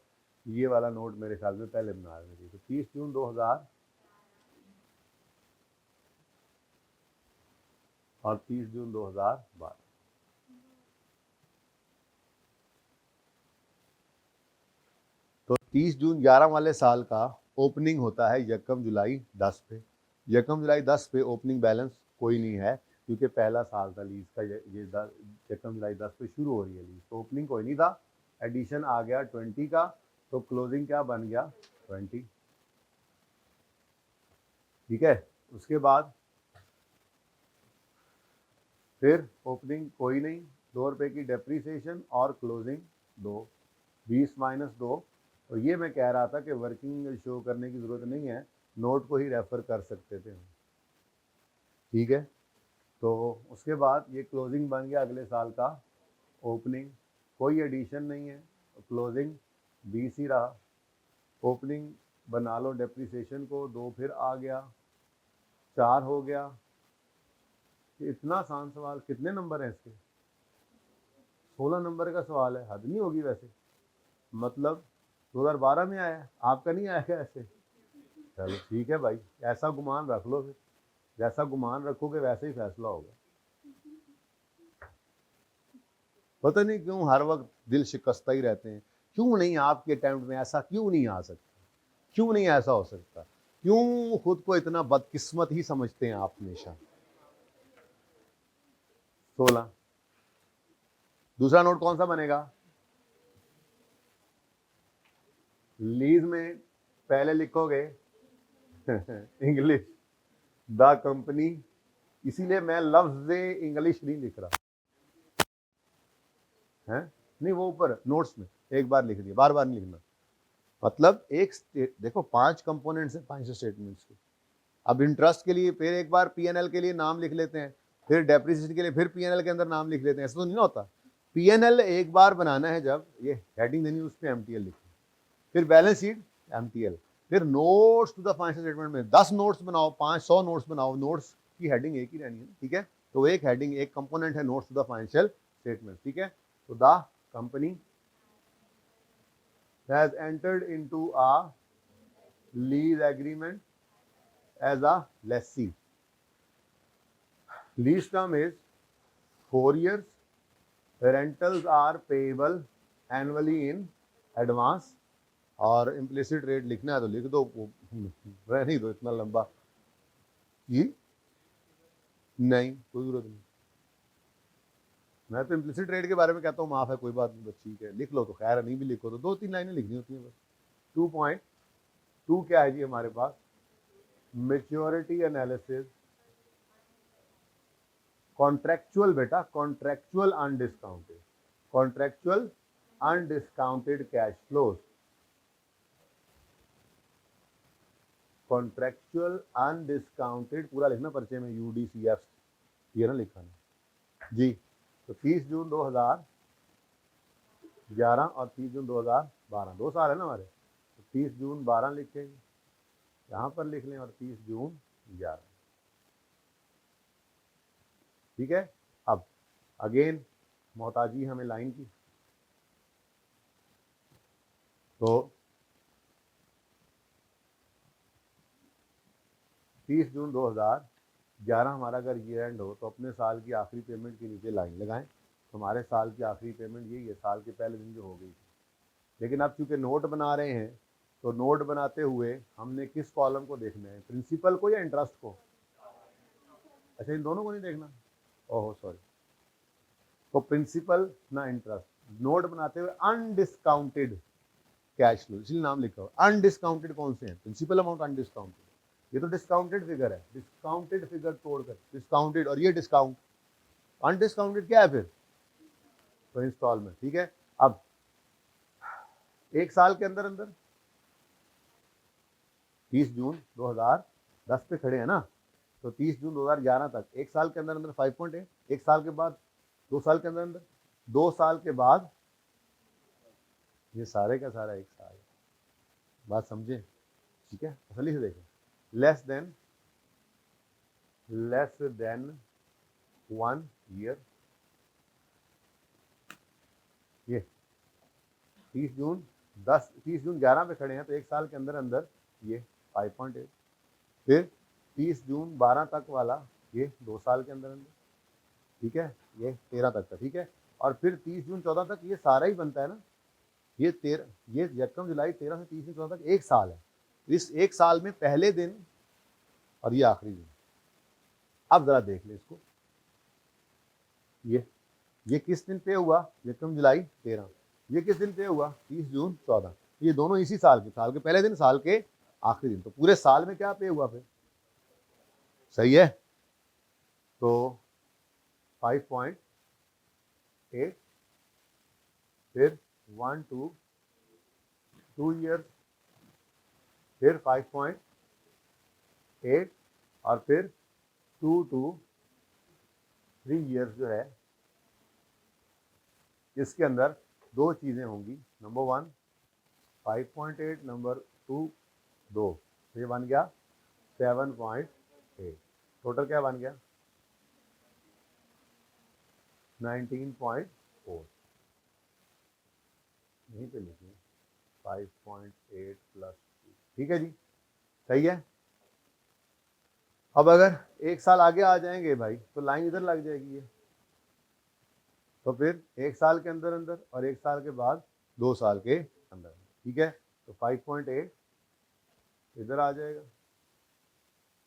[SPEAKER 1] ये वाला नोट मेरे ख्याल में पहले बना रहे थे, तो 30 जून 2000 और 30 जून 2012। तो 30 जून 11 वाले साल का ओपनिंग होता है यकम जुलाई 10 पे। यकम जुलाई 10 पे ओपनिंग बैलेंस कोई नहीं है क्योंकि पहला साल था लीज का, ये यकम जुलाई 10 पे शुरू हो रही है लीज, तो ओपनिंग कोई नहीं था, एडिशन आ गया 20 का, तो क्लोजिंग क्या बन गया 20। ठीक है, उसके बाद फिर ओपनिंग कोई नहीं, 2 रुपये की डेप्रीसिएशन और क्लोजिंग 2, 20 माइनस 2। तो ये मैं कह रहा था कि वर्किंग शो करने की ज़रूरत नहीं है, नोट को ही रेफर कर सकते थे हम। ठीक है, तो उसके बाद ये क्लोजिंग बन गया अगले साल का ओपनिंग, कोई एडिशन नहीं है, क्लोजिंग 20 ही रहा। ओपनिंग बना लो डेप्रीसिएशन को, 2 फिर आ गया, 4 हो गया। इतना आसान सवाल, कितने नंबर हैं इसके? 16 नंबर का सवाल है, हद नहीं होगी वैसे, मतलब 2012 में आया, आपका नहीं आया क्या ऐसे? चलो ठीक है भाई, ऐसा गुमान रख लो, फिर जैसा गुमान रखोगे वैसे ही फैसला होगा। पता नहीं क्यों हर वक्त दिल शिकस्ता ही रहते हैं, क्यों नहीं आपके अटेम्प्ट में ऐसा क्यों नहीं आ सकता, क्यों नहीं ऐसा हो सकता, क्यों खुद को इतना बदकिस्मत ही समझते हैं आप हमेशा। 16 दूसरा नोट कौन सा बनेगा? लीज में पहले लिखोगे इंग्लिश द कंपनी, इसीलिए मैं लफ्ज इंग्लिश नहीं लिख रहा है, नहीं वो ऊपर नोट्स में एक बार लिख दिया, बार बार नहीं लिखना। मतलब एक देखो 5 कंपोनेंट्स हैं 5 स्टेटमेंट्स के, अब इंटरेस्ट के लिए फिर एक बार पीएनएल के लिए नाम लिख लेते हैं, फिर डेप्रिसिएशन के लिए फिर पीएनएल के अंदर नाम लिख लेते हैं, ऐसा तो नहीं होता। पीएनएल एक बार बनाना है, जब ये हेडिंग देनी है उस पर एमटीएल लिखो, फिर बैलेंस शीट एमटीएल, फिर notes to the financial statement में 10 नोट्स बनाओ, 500 नोट्स बनाओ, नोट्स की हेडिंग एक ही रहनी है, ठीक है, तो एक हेडिंग एक कंपोनेंट है notes to the financial statement. ठीक है, तो the company has entered into a lease agreement as a lessee. Lease term is 4 years. Rentals are payable annually in advance. और इम्प्लिसिट रेट लिखना है तो लिख दो, रह नहीं दो इतना लंबा, ये नहीं कोई जरूरत नहीं। मैं तो इम्प्लिसिट रेट के बारे में कहता हूँ माफ है, कोई बात नहीं, बस ठीक है लिख लो तो खैर, नहीं भी लिखो तो 2-3 लाइनें लिखनी होती हैं बस। 2.2 क्या है जी हमारे पास? मैच्योरिटी एनालिसिस, कॉन्ट्रैक्चुअल बेटा, contractual undiscounted, contractual undiscounted cash flows, contractual undiscounted पूरा लिखना पर्चे में, यूडीसीएफ ये ना लिखना जी। तो 30 जून 2011 और 30 जून 2012 2 साल है ना हमारे, तो 30 जून 12 लिखेंगे, यहाँ पर लिख लें, और 30 जून 11। ठीक है, अब अगेन मोहताजी हमें लाइन की, तो 30 जून 2011 हमारा अगर ईयर एंड हो तो अपने साल की आखिरी पेमेंट के नीचे लाइन लगाएं, तो हमारे साल की आखिरी पेमेंट यही है, साल के पहले दिन जो हो गई थी। लेकिन अब चूंकि नोट बना रहे हैं, तो नोट बनाते हुए हमने किस कॉलम को देखना है, प्रिंसिपल को या इंटरेस्ट को? अच्छा इन दोनों को नहीं देखना, ओहो सॉरी, तो प्रिंसिपल ना इंटरेस्ट, नोट बनाते हुए अनडिस्काउंटेड कैश फ्लो, इसलिए नाम लिखा हो। अनडिस्काउंटेड कौन से हैं? प्रिंसिपल अमाउंट अनडिस्काउंटेड, ये तो डिस्काउंटेड फिगर है, डिस्काउंटेड फिगर तोड़कर डिस्काउंटेड, और ये डिस्काउंट अनडिस्काउंटेड क्या है फिर, तो इंस्टॉलमेंट, ठीक है। अब एक साल के अंदर अंदर 30 जून 2010 पे खड़े हैं ना, तो 30 जून 2011 तक, एक साल के अंदर अंदर 5.8, एक साल के बाद 2 साल के अंदर अंदर, 2 साल के बाद, ये सारे का सारा एक साल, बात समझे, ठीक है। असली से देखें, लेस देन 1 ईयर, ये 30 जून 11 पे खड़े हैं, तो एक साल के अंदर अंदर ये 5.8, फिर 30 जून 12 तक वाला ये 2 साल के अंदर अंदर, ठीक है, ये 13 तक का, ठीक है। और फिर 30 जून 14 तक ये सारा ही बनता है ना, ये यकम जुलाई 13 से 30 जून 14 तक एक साल है। इस एक साल में पहले दिन और ये आखिरी दिन। अब जरा देख ले इसको, ये किस दिन पे हुआ, यकम जुलाई 13, ये किस दिन पे हुआ, 30 जून 14, ये दोनों इसी साल के पहले दिन, साल के आखिरी दिन, तो पूरे साल में क्या पे हुआ फिर, सही है। तो 5.8, फिर 1 to 2 ईयर्स, फिर 5.8, और फिर 2 to 3 ईयर्स जो है, इसके अंदर दो चीज़ें होंगी, नंबर 1 5.8, नंबर 2 2, तो ये बन गया 7.8, टोटल क्या बन गया 19.4, यहीं पे लिखिए 5.8 प्लस 2, ठीक है जी, सही है। अब अगर एक साल आगे आ जाएंगे भाई, तो लाइन इधर लग जाएगी ये, तो फिर एक साल के अंदर अंदर और एक साल के बाद 2 साल के अंदर, ठीक है। तो 5.8 इधर आ जाएगा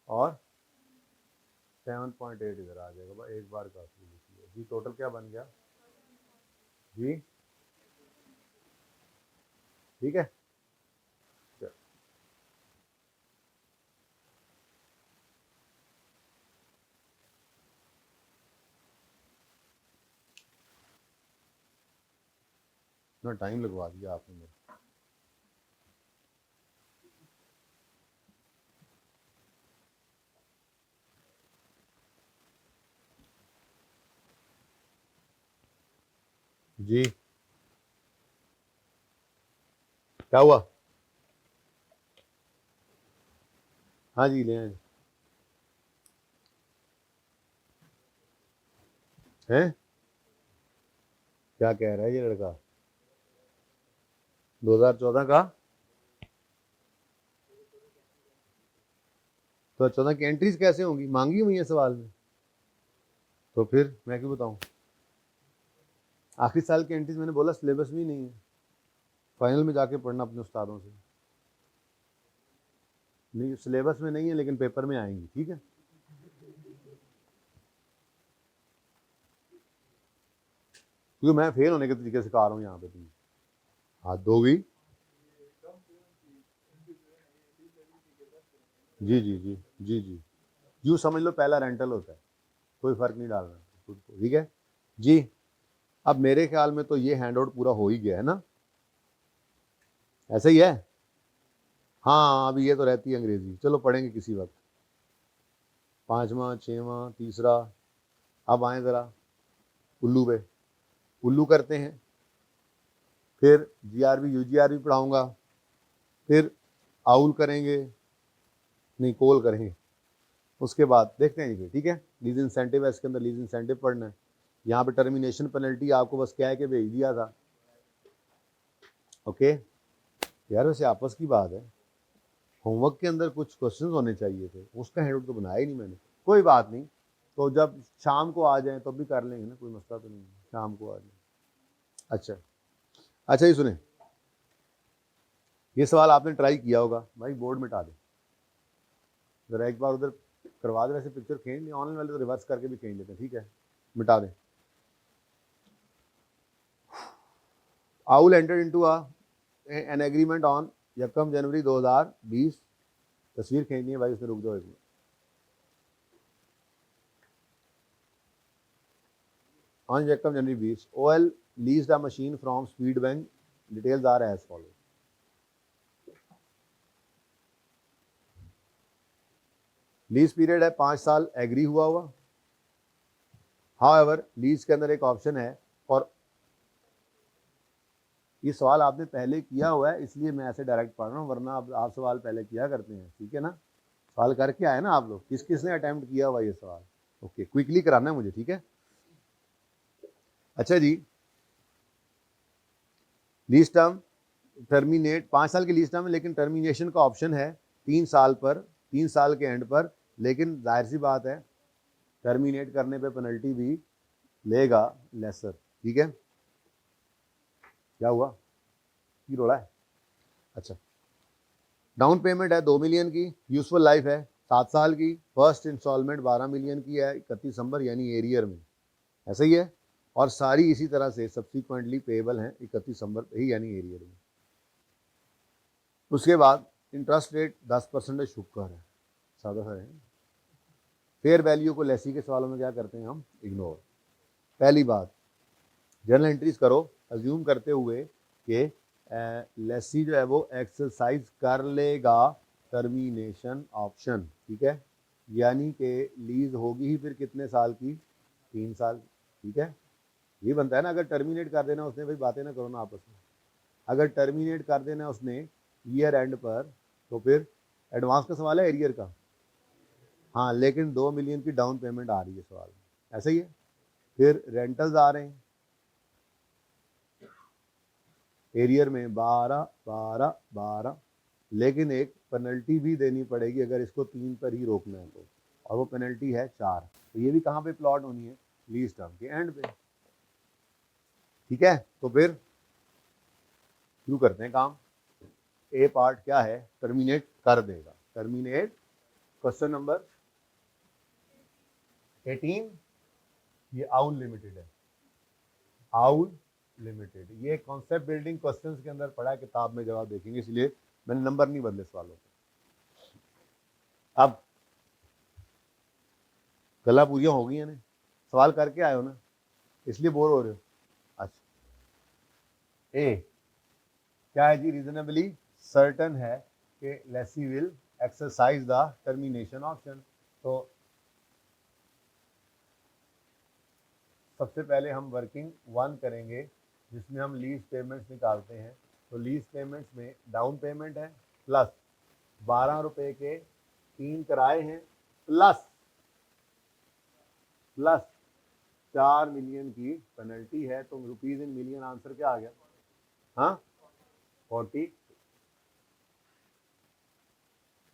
[SPEAKER 1] और 7.8 इधर आ जाएगा, एक बार का जी। टोटल क्या बन गया जी, ठीक है। ना टाइम लगवा दिया आपने मेरे, जी क्या हुआ, हाँ जी ले आए हैं, क्या कह रहा है ये लड़का, 2014 का, तो 14 की एंट्रीज कैसे होंगी, मांगी हुई है सवाल में, तो फिर मैं क्यों बताऊं, आखिरी साल की एंट्रीज मैंने बोला सिलेबस भी नहीं है, फाइनल में जाके पढ़ना अपने उस्तादों से, नहीं सिलेबस में नहीं है लेकिन पेपर में आएंगी, ठीक है। क्योंकि मैं फेल होने के तरीके से कह रहा हूँ यहाँ पे, तुम हाथ दोगी, जी जी जी जी जी, यूँ समझ लो पहला रेंटल होता है, कोई फर्क नहीं डालना खुद को, ठीक है जी। अब मेरे ख्याल में तो ये हैंड आउट पूरा हो ही गया है ना, ऐसा ही है, हाँ अभी ये तो रहती है अंग्रेजी, चलो पढ़ेंगे किसी वक्त, 5वां 6वां तीसरा। अब आए ज़रा उल्लू पे, उल्लू करते हैं, फिर जीआरबी यूजीआरबी पढ़ाऊंगा, फिर आउल करेंगे, नहीं कोल करेंगे, उसके बाद देखते हैं फिर, ठीक है। लीज इंसेंटिव है, इसके अंदर लीज इंसेंटिव पढ़ना है, यहाँ पे टर्मिनेशन पेनल्टी आपको बस कह के भेज दिया था, ओके। यार वैसे आपस की बात है, होमवर्क के अंदर कुछ क्वेश्चंस होने चाहिए थे, उसका हैंडआउट तो बनाया ही नहीं मैंने, कोई बात नहीं, तो जब शाम को आ जाए तो भी कर लेंगे ना, कोई मसला तो नहीं है, शाम को आ जाए। अच्छा अच्छा, ये सुने, ये सवाल आपने ट्राई किया होगा भाई, बोर्ड मिटा दे जरा एक बार, उधर करवा दे, वैसे पिक्चर खींच ली ऑनलाइन वाले तो रिवर्स करके भी खींच लेते हैं, ठीक है, मिटा दे। Owl enter into an agreement on यकम जनवरी 2020, तस्वीर खींचनी है भाई, उसमें रुक जाओ एक minute, On Jacob January 20, OL leased a machine from Speed Bank. Details are as follows. Lease period है 5 साल, एग्री हुआ हुआ। हाउएवर लीज के अंदर एक ऑप्शन है, और ये सवाल आपने पहले किया हुआ है इसलिए मैं ऐसे डायरेक्ट पढ़ रहा हूँ, वरना आप सवाल पहले किया करते हैं, ठीक है ना। सवाल करके आए ना आप लोग, किस किस ने अटेम्प्ट किया हुआ ये सवाल। ओके, क्विकली कराना है मुझे, ठीक है। अच्छा जी, लीज टर्म टर्मिनेट 5 साल की लीज टर्म है, लेकिन टर्मिनेशन का ऑप्शन है 3 साल पर, 3 साल के एंड पर। लेकिन जाहिर सी बात है टर्मिनेट करने पे पेनल्टी भी लेगा लेसर, ठीक है। क्या हुआ, की रोड़ा है। अच्छा, डाउन पेमेंट है 2 मिलियन की, यूजफुल लाइफ है 7 साल की, फर्स्ट इंस्टॉलमेंट 12 मिलियन की है 31 दिसंबर यानी एरियर में, ऐसा ही है। और सारी इसी तरह से सब्सिक्वेंटली पेएबल हैं 31 दिसंबर पे ही यानी एरियर में। उसके बाद इंटरेस्ट रेट 10% शुक्र है, सादा सा है। फेयर वैल्यू को लेसी के सवालों में क्या करते हैं हम, इग्नोर। पहली बात, जर्नल एंट्रीज करो अज्यूम करते हुए कि लेसी जो है वो एक्सरसाइज कर लेगा टर्मिनेशन ऑप्शन, ठीक है। यानी कि लीज होगी ही फिर कितने साल की, 3 साल, ठीक है। ये बनता है ना, अगर टर्मिनेट कर देना उसने, भाई बातें ना करो ना आपस में, अगर टर्मिनेट कर देना उसने ईयर एंड पर, तो फिर एडवांस का सवाल है एरियर का, हाँ, लेकिन 2 मिलियन की डाउन पेमेंट आ रही है सवाल में, ऐसा ही है। फिर रेंटल्स आ रहे हैं एरियर में 12 12 12, लेकिन एक पेनल्टी भी देनी पड़ेगी अगर इसको 3 पर ही रोकना है तो, और वो पेनल्टी है 4। तो ये भी कहाँ पे प्लॉट होनी है, लीज टर्म के एंड पे, ठीक है। तो फिर शुरू करते हैं काम। ए पार्ट क्या है, टर्मिनेट कर देगा, टर्मिनेट। क्वेश्चन नंबर 18, ये आउल लिमिटेड है, आउल लिमिटेड, ये कॉन्सेप्ट बिल्डिंग क्वेश्चंस के अंदर पढ़ा है, किताब में जवाब देखेंगे, इसलिए मैंने नंबर नहीं बदले सवालों के। अब गला पूरियां हो गई हैं, सवाल करके आए हो ना, इसलिए बोर हो रहे हो। अच्छा, ए क्या है जी, रीजनेबली सर्टन है कि lessee will exercise the termination option. तो सबसे पहले हम वर्किंग 1 करेंगे, जिसमें हम लीज पेमेंट्स निकालते हैं। तो लीज पेमेंट्स में डाउन पेमेंट है प्लस 12 रुपए के 3 किराए हैं, प्लस 4 मिलियन की पेनल्टी है। तो रुपीज इन मिलियन आंसर क्या आ गया, हाँ 40,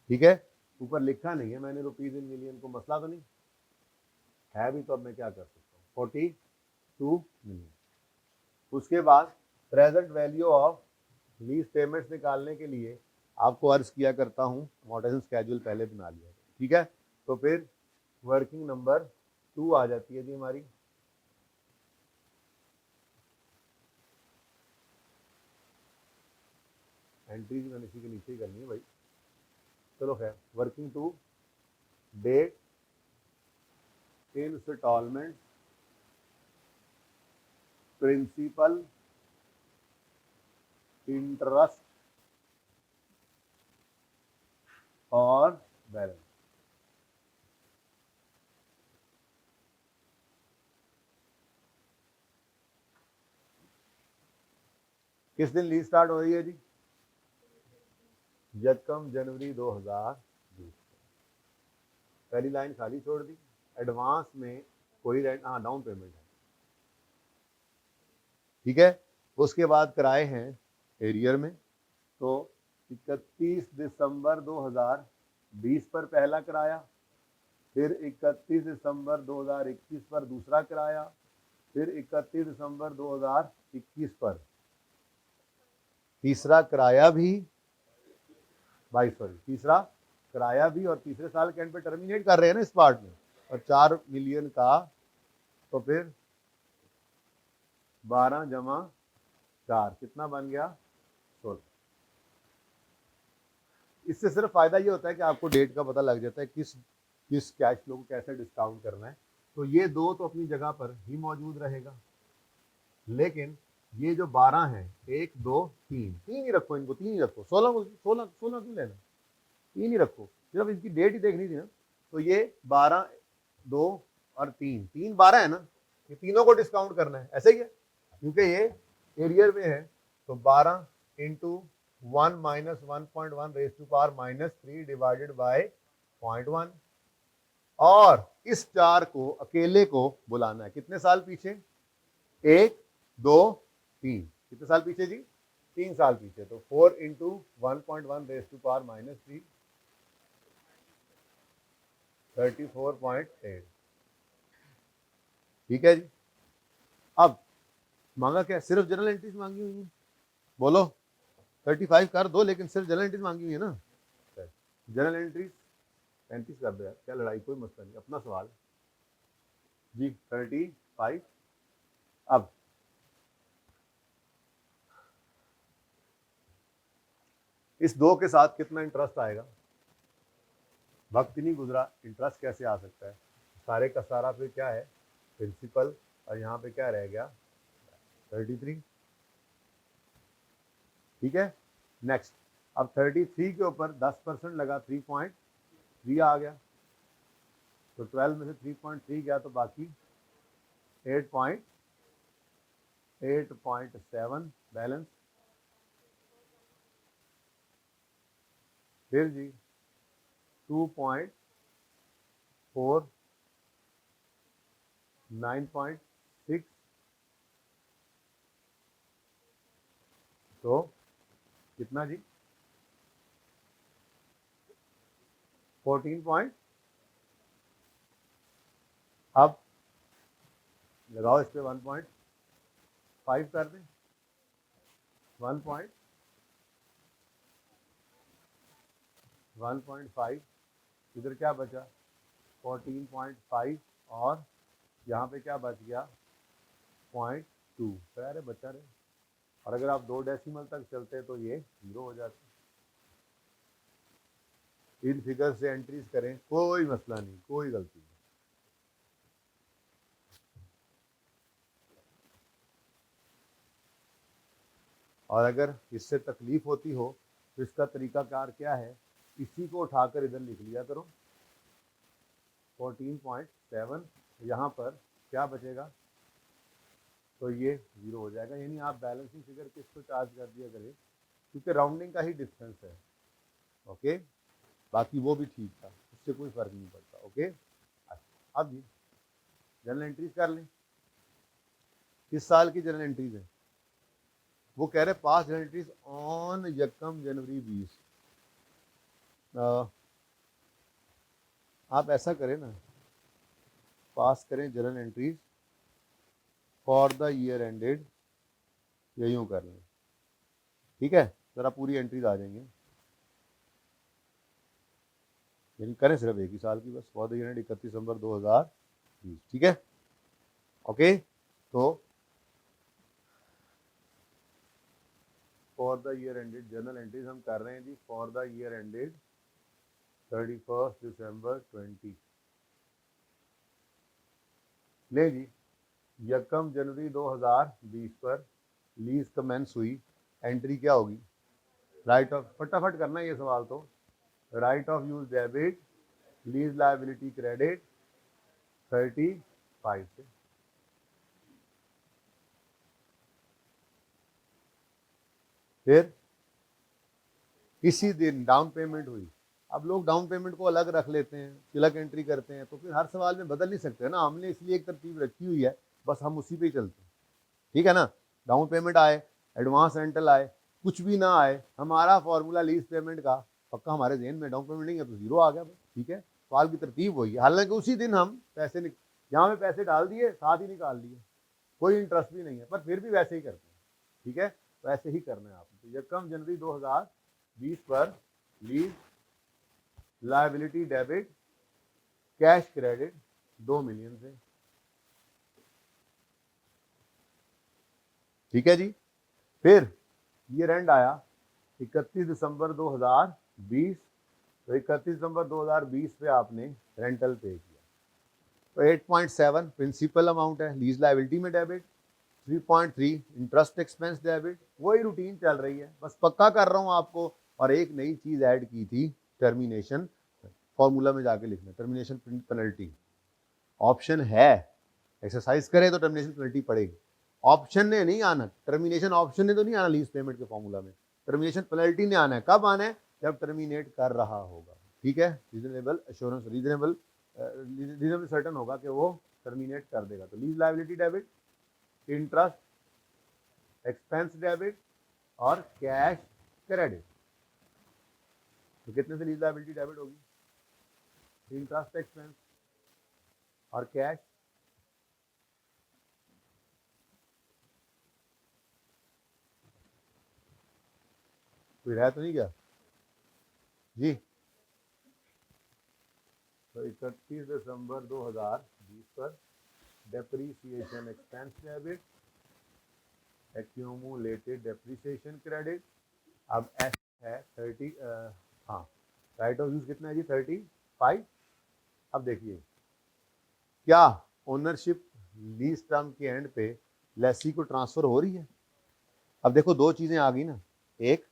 [SPEAKER 1] ठीक है। ऊपर लिखा नहीं है मैंने रुपीज इन मिलियन को, मसला तो नहीं है भी, तो अब मैं क्या कर सकता हूँ, 42 मिलियन। उसके बाद present value of lease payments निकालने के लिए आपको अर्ज किया करता हूँ, अमोर्टाइजेशन स्केड्यूल पहले बना लिया, ठीक है। तो फिर वर्किंग नंबर 2 आ जाती है जी हमारी, एंट्रीज मैंने इसी के नीचे ही करनी है भाई, चलो खैर। Working 2, date, installment, principal, interest और बैलेंस। किस दिन लीज स्टार्ट हो रही है जी, यकम जनवरी 2020। पहली लाइन खाली छोड़ दी, एडवांस में कोई रेंट, हाँ डाउन पेमेंट है, ठीक है। उसके बाद किराए हैं एरियर में, तो 31 दिसंबर 2020 पर पहला किराया, फिर 31 दिसंबर 2021 पर दूसरा किराया, फिर 31 दिसंबर 2021 पर तीसरा किराया भी, तीसरा किराया भी, और तीसरे साल के एंड पे टर्मिनेट कर रहे हैं ना इस पार्ट में, और 4 मिलियन का, तो फिर 12 जमा 4 कितना बन गया, 16। इससे सिर्फ फायदा ये होता है कि आपको डेट का पता लग जाता है, किस कैश फ्लो को कैसे डिस्काउंट करना है। तो ये 2 तो अपनी जगह पर ही मौजूद रहेगा, लेकिन ये जो 12 है 1 2 3 तीन ही रखो, इनको 3 ही रखो, 16 16 16 क्यों लेना, 3 ही रखो, सिर्फ इनकी डेट ही देखनी थी ना। तो ये 12 2 और 3 3 12 है ना, ये तीनों को डिस्काउंट करना है, ऐसे ही है क्योंकि ये एरियर में है। तो 12 into 1 minus 1.1 raise to power -3 divided by 0.1, और इस 4 को अकेले को बुलाना है कितने साल पीछे, 1 2 3, कितने साल पीछे जी, 3 साल पीछे। तो 4 इंटू 1.1 रेज टू पावर -3 34.8, ठीक है जी। अब मांगा क्या, सिर्फ जनरल एंट्रीज मांगी हुई है, बोलो 35 कर दो, लेकिन सिर्फ जनरल एंट्रीज मांगी हुई है ना, जनरल एंट्रीज 35 कर दो यार, क्या लड़ाई, कोई मसला नहीं, अपना सवाल जी। 35। अब इस 2 के साथ कितना इंटरेस्ट आएगा, वक्त ही नहीं गुजरा, इंटरेस्ट कैसे आ सकता है, सारे का सारा फिर क्या है प्रिंसिपल, और यहाँ पे क्या रह गया 33, ठीक है। नेक्स्ट, अब 33 के ऊपर 10% लगा 3.3 आ गया, तो 12 में से 3.3 गया तो बाकी 8.7 बैलेंस, फिर जी 2.4 9.6, तो कितना जी 14 पॉइंट, अब लगाओ इस पे 1.5 कर दें, 1.5, इधर क्या बचा 14.5, और यहाँ पे क्या बच गया 0.2, अरे बचा रहे, और अगर आप 2 डेसिमल तक चलते तो ये 0 हो जाते। इन फिगर से एंट्रीज करें, कोई मसला नहीं, कोई गलती नहीं। और अगर इससे तकलीफ होती हो तो इसका तरीकाकार क्या है, इसी को उठाकर इधर लिख लिया करो 14.7, यहाँ पर क्या बचेगा, तो ये 0 हो जाएगा, यानी आप बैलेंसिंग फिगर किसको चार्ज कर दिया करें, क्योंकि राउंडिंग का ही डिस्टेंस है, ओके। बाकी वो भी ठीक था, उससे कोई फर्क नहीं पड़ता, ओके। अच्छा, अब जी जनरल एंट्रीज कर लें, किस साल की जनरल एंट्रीज है, वो कह रहे पास जनरल एंट्रीज ऑन 1 जनवरी 20। आप ऐसा करें ना, पास करें general entries for the year ended, या यूँ कर लें, ठीक है, ज़रा पूरी एंट्रीज आ जाएंगे, यानी करें सिर्फ एक ही साल की बस, फॉर द ईयर एंड 31 दिसंबर 2020, ठीक है, ओके। तो for the year ended general entries हम कर रहे हैं जी, फॉर द ईयर एंडेड 31 दिसंबर 20, ले जी 1 जनवरी 2020 पर लीज कमेंस हुई, एंट्री क्या होगी, राइट ऑफ, फटाफट करना है ये सवाल, तो right of use debit, lease liability credit 35 से, फिर इसी दिन डाउन पेमेंट हुई। अब लोग डाउन पेमेंट को अलग रख लेते हैं, तिलक एंट्री करते हैं, तो फिर हर सवाल में बदल नहीं सकते ना, हमने इसलिए एक तरतीब रखी हुई है, बस हम उसी पे ही चलते हैं, ठीक है ना। डाउन पेमेंट आए, एडवांस रेंटल आए, कुछ भी ना आए, हमारा फॉर्मूला लीज पेमेंट का पक्का हमारे जहन में, डाउन पेमेंट नहीं है तो 0 आ गया बस, ठीक है। सवाल की तरतीब वही है, हालांकि उसी दिन हम पैसे यहाँ पे पैसे डाल दिए, साथ ही निकाल लिए, कोई इंटरेस्ट भी नहीं है, पर फिर भी वैसे ही करते हैं, ठीक है, वैसे ही करना है आपको। तो 1 जनवरी 2020 पर lease liability debit cash credit 2 million से, ठीक है जी। फिर ये एंड आया 31 दिसंबर 2020, तो 31 दिसंबर 2020 पे आपने रेंटल पे किया, तो 8.7 प्रिंसिपल अमाउंट है, लीज लायबिलिटी में डेबिट, 3.3 इंटरेस्ट एक्सपेंस डेबिट, वही रूटीन चल रही है, बस पक्का कर रहा हूँ आपको। और एक नई चीज ऐड की थी, टर्मिनेशन, फॉर्मूला में जाके लिखना, टर्मिनेशन पेनल्टी ऑप्शन है, एक्सरसाइज करे तो टर्मिनेशन पेनल्टी पड़ेगी। ऑप्शन ने नहीं आना, टर्मिनेशन ऑप्शन ने तो नहीं आना लीज पेमेंट के फॉर्मूला में, टर्मिनेशन पेनल्टी ने आना है। कब आना है? जब टर्मिनेट कर रहा होगा, ठीक है। रीजनेबल एश्योरेंस, रीजनेबल सर्टन होगा कि वो टर्मिनेट कर देगा। तो lease liability debit, interest expense debit और कैश क्रेडिट। तो कितने से लीज लायबिलिटी डेबिट होगी? इंटरेस्ट एक्सपेंस और कैश, कोई रहा तो नहीं क्या जी? तो 31 दिसंबर 2020 पर depreciation expense debit, accumulated depreciation credit. अब एस है 30, हाँ राइट ऑफ यूज कितना है जी? 35। अब देखिए क्या ओनरशिप लीज टर्म के एंड पे लेसी को ट्रांसफर हो रही है? अब देखो दो चीजें आ गई ना, एक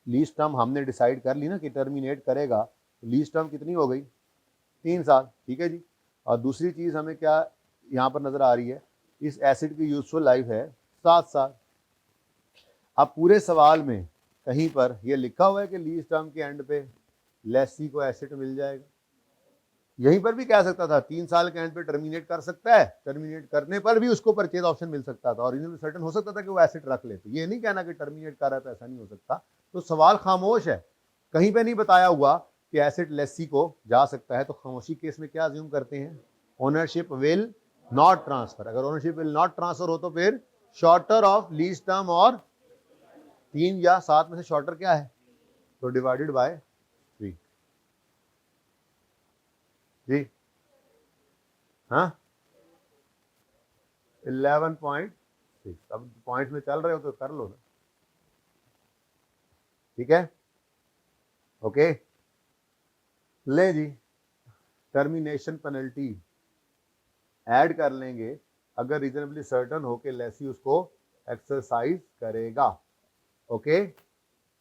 [SPEAKER 1] लीज टर्म हमने डिसाइड कर ली ना कि टर्मिनेट करेगा, तो लीज टर्म कितनी हो गई? 3 साल, ठीक है जी। और दूसरी चीज हमें क्या यहाँ पर नजर आ रही है, इस एसिड की यूजफुल लाइफ है 7 साल। अब पूरे सवाल में कहीं पर यह लिखा हुआ है कि लीज टर्म के एंड पे लेसी को एसेट मिल जाएगा? यहीं पर भी कह सकता था 3 साल के एंड पे टर्मिनेट कर सकता है, टर्मिनेट करने पर भी उसको परचेज ऑप्शन मिल सकता था, ओरिजिनल सर्टन हो सकता था कि वो एसेट रख ले। तो ये नहीं कहना कि टर्मिनेट कर रहा है तो ऐसा नहीं हो सकता। तो सवाल खामोश है, कहीं पे नहीं बताया हुआ कि एसेट लेसी को जा सकता है। तो खामोशी केस में क्या अज्यूम करते हैं? Ownership will not transfer. अगर ओनरशिप विल नॉट ट्रांसफर हो तो फिर शॉर्टर ऑफ लीज टर्म, और 3 या 7 में से शॉर्टर क्या है? तो डिवाइडेड बाय 3 जी। हाँ 11.6। अब पॉइंट में चल रहे हो तो कर लो ना, ठीक है, ओके। ले जी, टर्मिनेशन पेनल्टी ऐड कर लेंगे अगर रीजनेबली सर्टन हो के लेसी उसको एक्सरसाइज करेगा, ओके।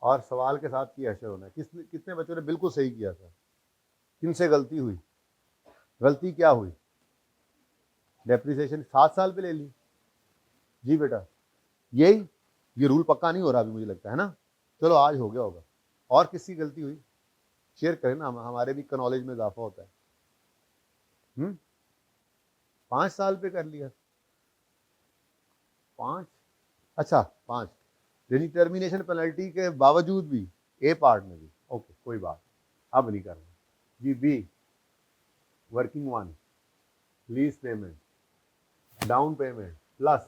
[SPEAKER 1] और सवाल के साथ की अशर होना है। कितने बच्चों ने बिल्कुल सही किया था? किनसे गलती हुई? गलती क्या हुई? डेप्रिसिएशन 7 साल पे ले ली जी बेटा, यही। ये रूल पक्का नहीं हो रहा अभी मुझे लगता है ना, चलो आज हो गया होगा। और किसकी गलती हुई शेयर करें ना, हमारे भी नॉलेज में इजाफा होता है। 5 साल पे कर लिया, 5, अच्छा 5, यानी टर्मिनेशन पेनल्टी के बावजूद भी ए पार्ट में भी, ओके कोई बात, अब नहीं करना जी। B working 1, lease payment, down payment plus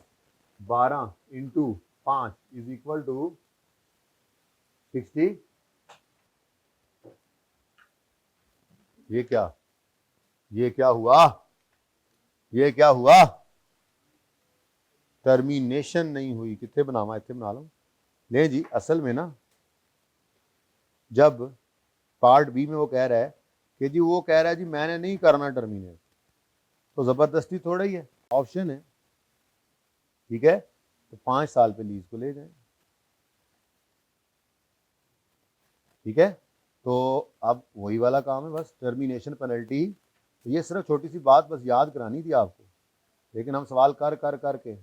[SPEAKER 1] 12 into 5 is equal to 60। ये क्या हुआ? ये क्या हुआ? टर्मिनेशन नहीं हुई। कितने बनावा? इतने बना लो। ले जी, असल में ना जब पार्ट बी में वो कह रहा है कि जी, वो कह रहा है जी मैंने नहीं करना टर्मिनेट, तो जबरदस्ती थोड़ा ही है, ऑप्शन है, ठीक है। तो 5 साल पे लीज को ले जाए, ठीक है। तो अब वही वाला काम है, बस टर्मिनेशन पेनल्टी। तो ये सिर्फ छोटी सी बात बस याद करानी थी आपको, लेकिन हम सवाल कर कर करके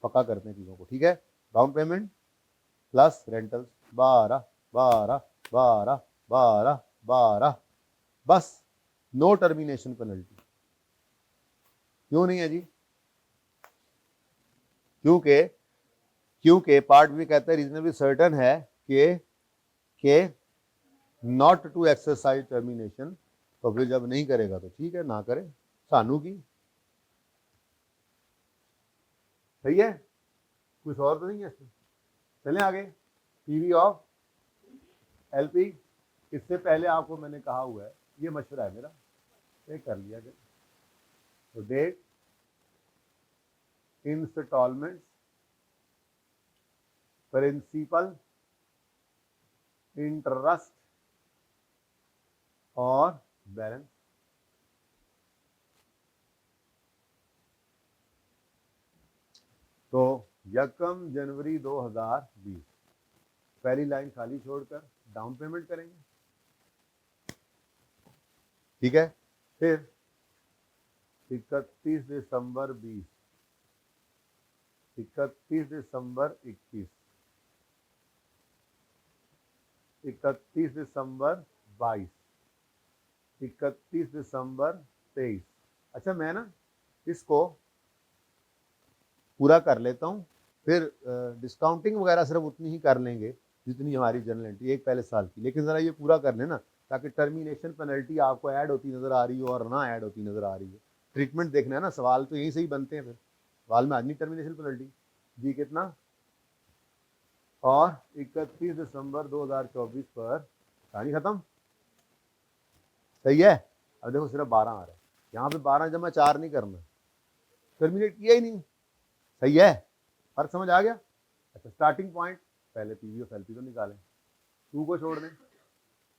[SPEAKER 1] पक्का करते हैं चीज़ों को, ठीक है। डाउन पेमेंट प्लस रेंटल्स 12 12 12 12 12, बस नो टर्मिनेशन पेनल्टी। क्यों नहीं है जी? क्योंकि पार्ट में कहता है रीजनेबली सर्टन है कि नॉट टू एक्सरसाइज टर्मिनेशन। तो फिर जब नहीं करेगा तो ठीक है, ना करे, सानू की। सही है, कुछ और तो नहीं है इसमें। चलें आगे। पीवी ऑफ एलपी, इससे पहले आपको मैंने कहा हुआ है, ये मशवरा है मेरा, ये कर लिया जाए। तो डेट, इंस्टॉलमेंट, प्रिंसिपल, इंटरेस्ट और बैलेंस। तो यकम जनवरी 2020 पहली लाइन खाली छोड़कर डाउन पेमेंट करेंगे, ठीक है। फिर 31 दिसंबर 20, 31 दिसंबर 21, 31 दिसंबर 22, 31 दिसंबर 23। अच्छा, मैं ना इसको पूरा कर लेता हूँ, फिर डिस्काउंटिंग वगैरह सिर्फ उतनी ही कर लेंगे जितनी हमारी जनरल एंट्री एक पहले साल की, लेकिन ज़रा ये पूरा कर लेना ताकि टर्मिनेशन पेनल्टी आपको ऐड होती नज़र आ रही हो और ना ऐड होती नज़र आ रही हो। ट्रीटमेंट देखना है ना, सवाल तो यहीं से ही बनते हैं, फिर सवाल में आदमी टर्मिनेशन पेनल्टी जी कितना। और 31 दिसंबर 2024 पर कहानी खत्म, सही है। अब देखो सिर्फ 12 आ रहा है, यहाँ पे 12 जमा 4 नहीं करना, टर्मिनेट किया ही नहीं, सही है। फर्क समझ आ गया। अच्छा, स्टार्टिंग पॉइंट पहले पीवी ऑफ एलपी तो निकालें, 2 को छोड़ दें,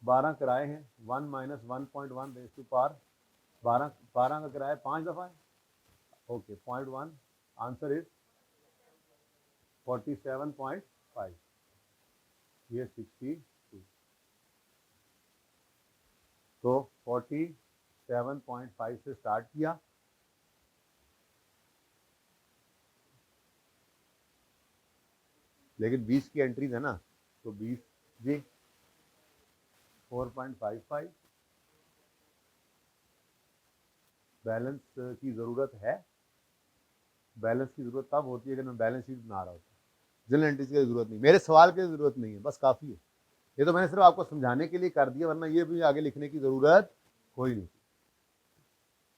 [SPEAKER 1] 12 किराए हैं, 1 माइनस 1.1 रेज़ टू पावर 12, 12 का किराया 5 दफ़ा है, ओके 0.1, आंसर इज 47.5, ये 62। तो 47.5 से स्टार्ट किया, लेकिन 20 की एंट्रीज है ना, तो 20 जी 4.55 बैलेंस की ज़रूरत है। बैलेंस की ज़रूरत तब होती है कि मैं बैलेंस शीट बना रहा होता हूँ, जनरल एंट्रीज की ज़रूरत नहीं, मेरे सवाल की ज़रूरत नहीं है, बस काफ़ी है। ये तो मैंने सिर्फ आपको समझाने के लिए कर दिया, वरना ये भी आगे लिखने की ज़रूरत कोई नहीं,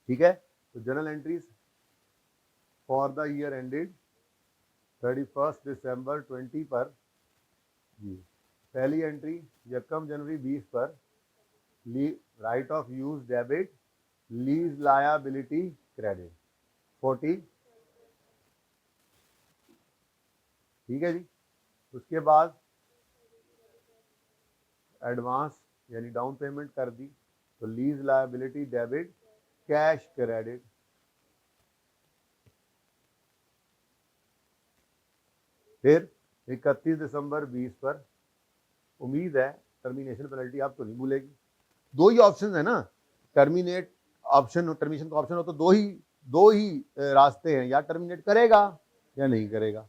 [SPEAKER 1] ठीक है। तो general entries for the year ended 31 दिसंबर 20 पर जी, पहली एंट्री यकम जनवरी 20 पर right of use debit, lease liability credit 40, ठीक है जी। उसके बाद एडवांस यानी डाउन पेमेंट कर दी, तो lease liability debit, cash credit, फिर 31 दिसंबर 20 पर उम्मीद है टर्मिनेशन पेनल्टी आप तो नहीं भूलेगी। दो ही ऑप्शन है ना, टर्मिनेट ऑप्शन, टर्मिनेशन का ऑप्शन हो तो दो ही रास्ते हैं, या टर्मिनेट करेगा या नहीं करेगा।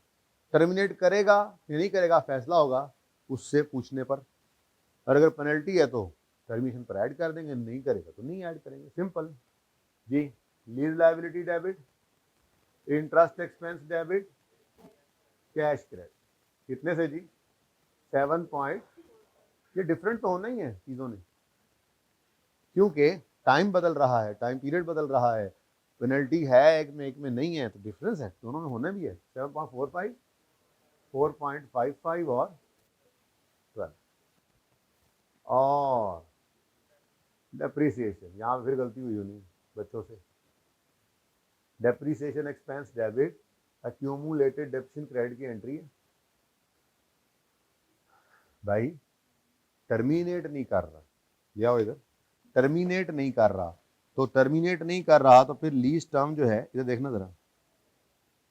[SPEAKER 1] टर्मिनेट करेगा या नहीं करेगा फैसला होगा उससे पूछने पर, और अगर पेनल्टी है तो टर्मिनेशन पर ऐड कर देंगे, नहीं करेगा तो नहीं ऐड करेंगे, सिंपल जी। Lease liability debit, interest expense debit, cash credit, कितने से जी 7 पॉइंट। ये डिफरेंट तो होना ही है चीज़ों ने, क्योंकि टाइम बदल रहा है, टाइम पीरियड बदल रहा है, पेनल्टी है एक में नहीं है, तो डिफरेंस है, दोनों में होना भी है। 7.45, 4.55 और 12। और डेप्रीसिएशन, यहाँ फिर गलती हुई होनी बच्चों से, depreciation expense debit, accumulated डेप्शन credit की एंट्री है भाई, टर्मिनेट नहीं कर रहा, ले आओ इधर, टर्मिनेट नहीं कर रहा, तो टर्मिनेट नहीं कर रहा तो फिर लीज टर्म जो है, इधर देखना जरा,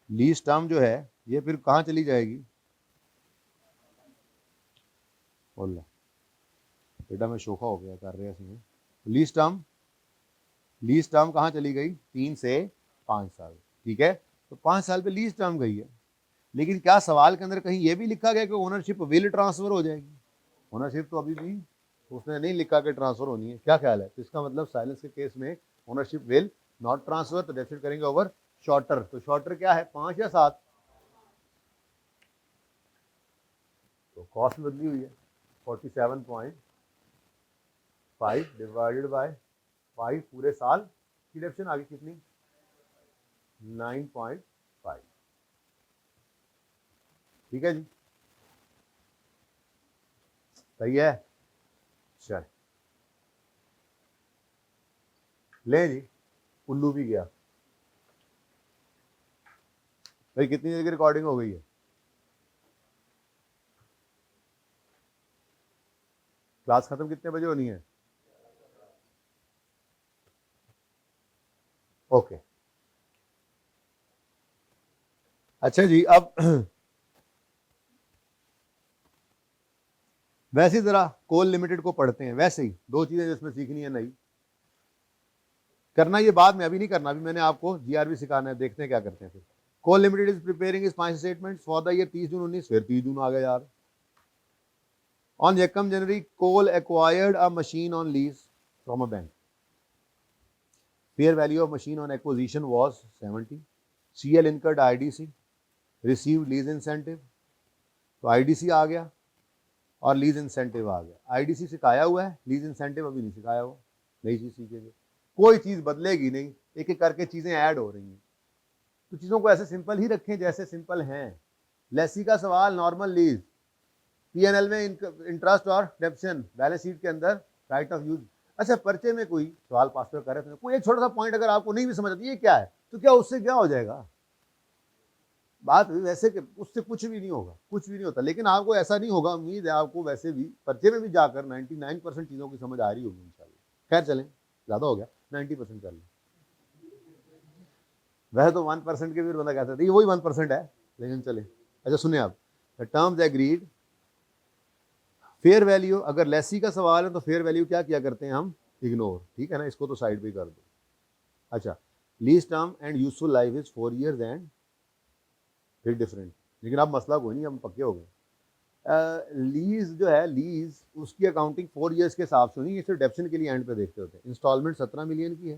[SPEAKER 1] लीज टर्म जो है ये फिर कहाँ चली जाएगी, बोला बेटा मैं शोखा हो गया कर रहे हैं, लीज टर्म कहाँ चली गई, 3 से 5 साल, ठीक है। तो 5 साल पे लीज टर्म गई है, लेकिन क्या सवाल के अंदर कहीं ये भी लिखा गया कि ओनरशिप विल ट्रांसफर हो जाएगी, ओनरशिप तो अभी भी उसने नहीं लिखा कि ट्रांसफर होनी है, क्या ख्याल है। तो इसका मतलब साइलेंस के केस में ओनरशिप विल नॉट ट्रांसफर, तो डेफिनेट करेंगे ओवर शॉर्टर, तो शॉर्टर क्या है 5 या 7, तो कॉस्ट बदली हुई है 47.5 डिवाइडेड बाय 5 पूरे साल की डेप्शन आ गई कितनी 9.5, ठीक है जी, सही है। चल ले जी, उल्लू भी गया भाई, कितनी देर की रिकॉर्डिंग हो गई है, क्लास खत्म कितने बजे होनी है, ओके। अच्छा जी, अब वैसे ही जरा कोल लिमिटेड को पढ़ते हैं। वैसे ही दो चीजें जिसमें सीखनी है, नहीं करना ये बाद में, अभी नहीं करना, अभी मैंने आपको जीआरबी सिखाना है, देखते हैं क्या करते हैं। फिर coal limited is preparing is financial statements for the year 30 June 19, फिर 30 जून आ गया यार। ऑन एकम January coal acquired a machine on lease from a bank, fair value of machine on acquisition was 70, CL incurred IDC, receive lease incentive, तो IDC आ गया और लीज इंसेंटिव आ गया। आईडीसी सिखाया हुआ है, लीज इंसेंटिव अभी नहीं सिखाया हुआ, नई चीज सीखेंगे। कोई चीज बदलेगी नहीं, एक एक करके चीजें ऐड हो रही हैं, तो चीजों को ऐसे सिंपल ही रखें जैसे सिंपल हैं। लेसी का सवाल, नॉर्मल लीज, पीएनएल में इंटरेस्ट और डेप्शन, बैलेंस शीट के अंदर राइट ऑफ यूज। अच्छा, पर्चे में कोई सवाल पास कर रहे थे, कोई एक छोटा सा पॉइंट अगर आपको नहीं भी समझ आती ये क्या है, तो क्या उससे क्या हो जाएगा, बात वैसे कि उससे कुछ भी नहीं होगा, कुछ भी नहीं होता। लेकिन आपको ऐसा नहीं होगा, उम्मीद है आपको वैसे भी पर्चे में भी जाकर 99% चीज़ों की समझ आ रही होगी इंशाल्लाह। खैर चलें, ज़्यादा हो गया, 90% कर लें। वैसे तो 1% के भी बंदा कहता है वही 1% है, लेकिन चले। अच्छा सुनिए आप, the terms agreed, fair value, अगर लेसी का सवाल है तो फेयर वैल्यू क्या किया करते हैं हम, इग्नोर, ठीक है ना, इसको तो साइड पे कर दो। अच्छा, lease term and useful life is 4 years and फिर डिफरेंट, लेकिन अब मसला कोई नहीं, हम पक्के हो गए। लीज जो है, लीज उसकी अकाउंटिंग 4 years के हिसाब से नहीं, ये सिर्फ डेप्शन के लिए एंड पे देखते होते हैं। इंस्टॉलमेंट 17 मिलियन की है,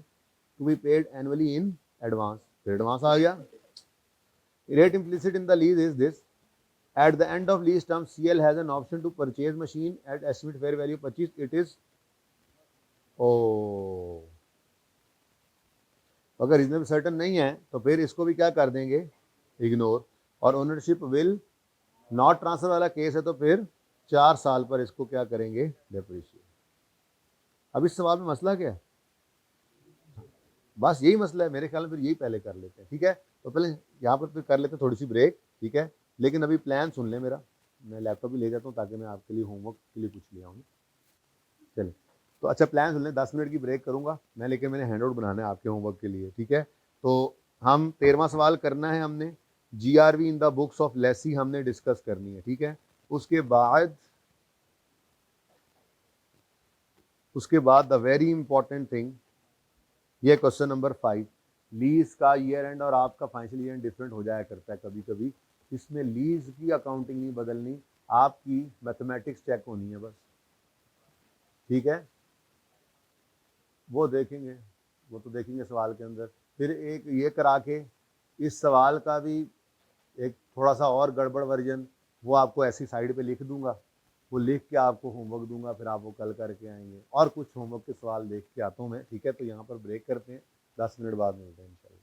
[SPEAKER 1] to be paid annually in advance, फिर एडवांस आ गया। Rate implicit in the lease is this, at the end of lease term CL has an option to purchase machine at estimate fair value 25, it is o, अगर reasonable certain नहीं है तो फिर इसको भी क्या कर देंगे, इग्नोर। और ओनरशिप विल नॉट ट्रांसफर वाला केस है तो फिर 4 साल पर इसको क्या करेंगे, डेप्रिशिएट। अब इस सवाल में मसला क्या है, बस यही मसला है मेरे ख्याल में, फिर यही पहले कर लेते हैं, ठीक है। तो पहले यहाँ पर फिर कर लेते हैं थोड़ी सी ब्रेक, ठीक है। लेकिन अभी प्लान सुन ले मेरा, मैं लैपटॉप भी ले जाता हूँ ताकि मैं आपके लिए होमवर्क के लिए कुछ ले आऊँ। चलिए, तो अच्छा प्लान सुन लें, 10 मिनट की ब्रेक करूँगा मैं, लेकिन मैंने हैंड आउट बनाना है आपके होमवर्क के लिए, ठीक है। तो हम 13वां सवाल करना है हमने, GRV in the books of Lesi हमने डिस्कस करनी है, ठीक है। उसके बाद द वेरी इंपॉर्टेंट थिंग, ये क्वेश्चन नंबर 5, लीज का ईयर एंड और आपका फाइनेंशियल ईयर एंड डिफरेंट हो जाया करता है कभी कभी, इसमें लीज की अकाउंटिंग नहीं बदलनी, आपकी मैथमेटिक्स चेक होनी है बस, ठीक है। वो देखेंगे, वो तो देखेंगे सवाल के अंदर। फिर एक ये करा के इस सवाल का भी एक थोड़ा सा और गड़बड़ वर्जन, वो आपको ऐसी साइड पे लिख दूंगा, वो लिख के आपको होमवर्क दूंगा, फिर आप वो कल करके आएंगे। और कुछ होमवर्क के सवाल देख के आता हूँ मैं, ठीक है। तो यहाँ पर ब्रेक करते हैं, 10 मिनट बाद मिलते हैं इंशाल्लाह।